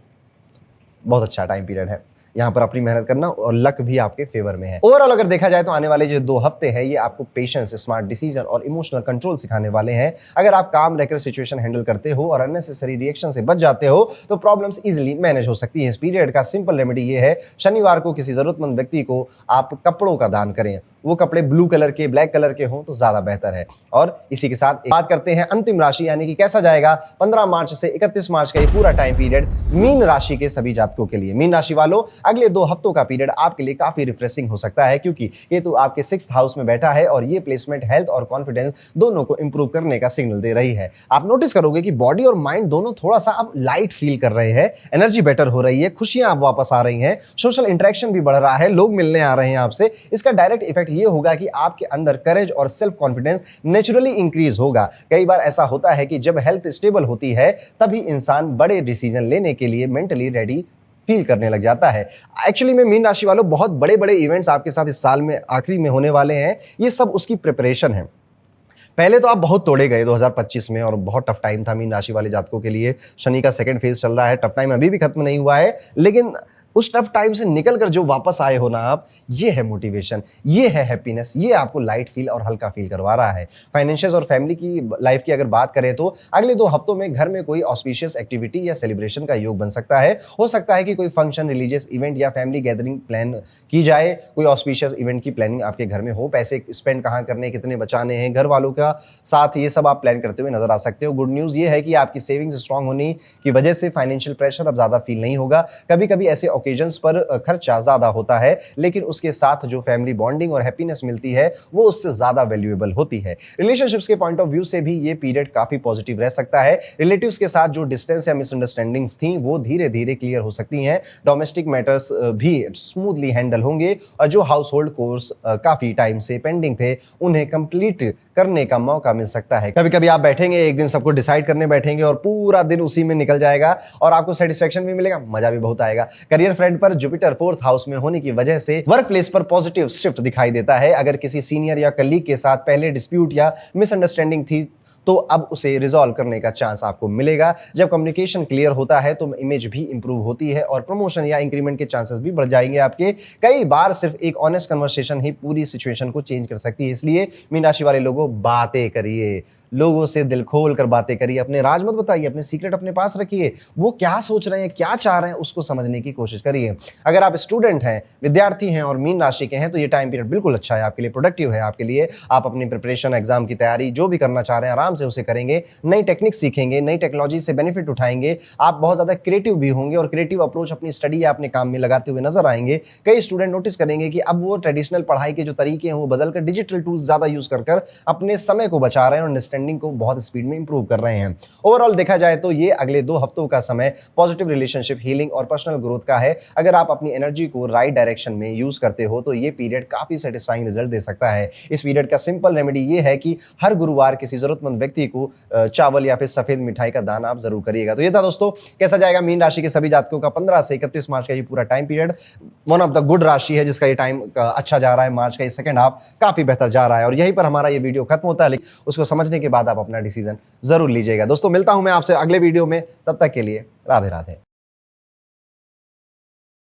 बहुत अच्छा टाइम पीरियड है। यहाँ पर अपनी मेहनत करना और लक भी आपके फेवर में है। ओवरऑल अगर देखा जाए तो आने वाले जो 2 हफ्ते हैं ये आपको पेशेंस, स्मार्ट डिसीजन और इमोशनल कंट्रोल सिखाने वाले हैं। अगर आप काम रहकर सिचुएशन हैंडल करते हो और अननेसेसरी रिएक्शन से बच जाते हो तो प्रॉब्लम्स इजीली मैनेज हो सकती है। इस पीरियड का सिंपल रेमेडी ये है, शनिवार को किसी जरूरतमंद व्यक्ति को आप कपड़ों का दान करें। वो कपड़े ब्लू कलर के, ब्लैक कलर के हों तो ज्यादा बेहतर है। और इसी के साथ बात करते हैं अंतिम राशि, यानी कि कैसा जाएगा 15 मार्च से 31 मार्च का ये पूरा टाइम पीरियड मीन राशि के सभी जातकों के लिए। मीन राशि वालों, अगले 2 हफ्तों का पीरियड आपके लिए काफी रिफ्रेशिंग हो सकता है, क्योंकि ये तो आपके 6th हाउस में बैठा है और ये प्लेसमेंट हेल्थ और कॉन्फिडेंस दोनों को इंप्रूव करने का सिग्नल दे रही है। आप नोटिस करोगे कि बॉडी और माइंड दोनों थोड़ा सा अब लाइट फील कर रहे हैं, एनर्जी बेटर हो रही है, खुशियां अब वापस आ रही हैं, सोशल इंटरेक्शन भी बढ़ रहा है, लोग मिलने आ रहे हैं आपसे। इसका डायरेक्ट इफेक्ट ये होगा कि आपके अंदर करेज और सेल्फ कॉन्फिडेंस नेचुरली इंक्रीज होगा। कई बार ऐसा होता है कि जब हेल्थ स्टेबल होती है तभी इंसान बड़े डिसीजन लेने के लिए मेंटली रेडी फील करने लग जाता है। एक्चुअली में मीन राशि वालों, बहुत बड़े बड़े इवेंट्स आपके साथ इस साल में आखिरी में होने वाले हैं। ये सब उसकी प्रिपरेशन है। पहले तो आप बहुत तोड़े गए 2025 में और बहुत टफ टाइम था मीन राशि वाले जातकों के लिए। शनि का सेकंड फेज चल रहा है, टफ टाइम अभी भी खत्म नहीं हुआ है, लेकिन उस टफ टाइम से निकलकर जो वापस आए हो ना आप, ये है मोटिवेशन, ये है हैप्पीनेस, ये आपको लाइट फील और हल्का फील करवा रहा है। फाइनेंशियल और फैमिली की लाइफ की अगर बात करें तो अगले 2 हफ्तों में घर में कोई ऑस्पिशियस एक्टिविटी या सेलिब्रेशन का योग बन सकता है। हो सकता है कि कोई फंक्शन, रिलीजियस इवेंट या फैमिली गैदरिंग प्लान की जाए। कोई ऑस्पिशियस इवेंट की प्लानिंग आपके घर में हो। पैसे स्पेंड कहाँ करने, कितने बचाने हैं, घर वालों का साथ, ये सब आप प्लान करते हुए नजर आ सकते हो। गुड न्यूज ये है कि आपकी सेविंग्स स्ट्रांग होने की वजह से फाइनेंशियल प्रेशर अब ज्यादा फील नहीं होगा। कभी कभी ऐसे ओकेजन्स पर खर्चा ज्यादा होता है, लेकिन उसके साथ जो फैमिली बॉन्डिंग और हैप्पीनेस मिलती है वो उससे ज्यादा वैल्यूएबल होती है। रिलेशनशिप्स के पॉइंट ऑफ व्यू से भी ये पीरियड काफी पॉजिटिव रह सकता है। रिलेटिव्स के साथ जो डिस्टेंस या मिसअंडरस्टैंडिंग्स थी वो धीरे धीरे क्लियर हो सकती हैं। डोमेस्टिक मैटर्स भी स्मूथली हैंडल होंगे और जो हाउस होल्ड कोर्स काफी टाइम से पेंडिंग थे उन्हें कंप्लीट करने का मौका मिल सकता है। कभी कभी आप बैठेंगे एक दिन, सबको डिसाइड करने बैठेंगे और पूरा दिन उसी में निकल जाएगा और आपको सेटिस्फेक्शन भी मिलेगा, मजा भी बहुत आएगा। करियर फ्रंट पर जुपिटर 4th हाउस में होने की वजह से वर्क प्लेस पर पॉजिटिव शिफ्ट दिखाई देता है। अगर किसी सीनियर या कलीग के साथ पहले डिस्प्यूट या मिसअंडरस्टैंडिंग थी तो अब उसे रिजॉल्व करने का चांस आपको मिलेगा। जब कम्युनिकेशन क्लियर होता है तो इमेज भी इंप्रूव होती है और प्रमोशन या इंक्रीमेंट के चांसेस भी बढ़ जाएंगे आपके। कई बार सिर्फ एक ऑनेस्ट कन्वर्सेशन ही पूरी सिचुएशन को चेंज कर सकती है। इसलिए मीन राशि वाले लोगों, बातें करिए, लोगों से दिल खोल कर बातें करिए, अपने राज मत बताइए, अपने सीक्रेट अपने पास रखिए। वो क्या सोच रहे हैं, क्या चाह रहे हैं, उसको समझने की कोशिश करिए। अगर आप स्टूडेंट हैं, विद्यार्थी हैं और मीन राशि के हैं तो ये टाइम पीरियड बिल्कुल अच्छा है आपके लिए, प्रोडक्टिव है आपके लिए। आप अपनी प्रिपरेशन, एग्जाम की तैयारी, जो भी करना चाह रहे हैं आराम से उसे करेंगे। नई टेक्निक सीखेंगे, नई टेक्नोलॉजी से बेनिफिट उठाएंगे। आप बहुत ज्यादा क्रिएटिव भी होंगे और क्रिएटिव अप्रोच अपनी स्टडी या अपने काम में लगाते हुए नजर आएंगे। कई स्टूडेंट नोटिस करेंगे कि अब वो ट्रेडिशनल पढ़ाई के जो तरीके हैं वो बदलकर डिजिटल टूल्स ज्यादा यूज कर अपने समय को बचा रहे हैं और अंडरस्टैंडिंग को बहुत स्पीड में इंप्रूव कर रहे हैं। ओवरऑल देखा जाए तो ये अगले 2 हफ्तों का समय पॉजिटिव रिलेशनशिप, हीलिंग और पर्सनल ग्रोथ का है। अगर आप अपनी एनर्जी को राइट डायरेक्शन में यूज करते हो तो ये पीरियड काफी सेटिस्फाइंग रिजल्ट दे सकता है। इस पीरियड का सिंपल रेमेडी ये है कि हर गुरुवार किसी जरूरतमंद व्यक्ति को चावल या फिर सफेद मिठाई का दान आप जरूर करिएगा। तो ये था दोस्तों, कैसा जाएगा मीन राशि के सभी जातकों का 15 से 31 मार्च का ये पूरा time period. One of the good राशि है जिसका ये टाइम अच्छा जा रहा है। मार्च का ये सेकंड हाफ काफी बेहतर जा रहा है और यहीं पर हमारा ये वीडियो खत्म होता है, लेकिन उसको समझने के बाद आप अपना डिसीजन जरूर लीजिएगा। दोस्तों, मिलता हूं मैं आपसे अगले वीडियो में, तब तक के लिए राधे राधे।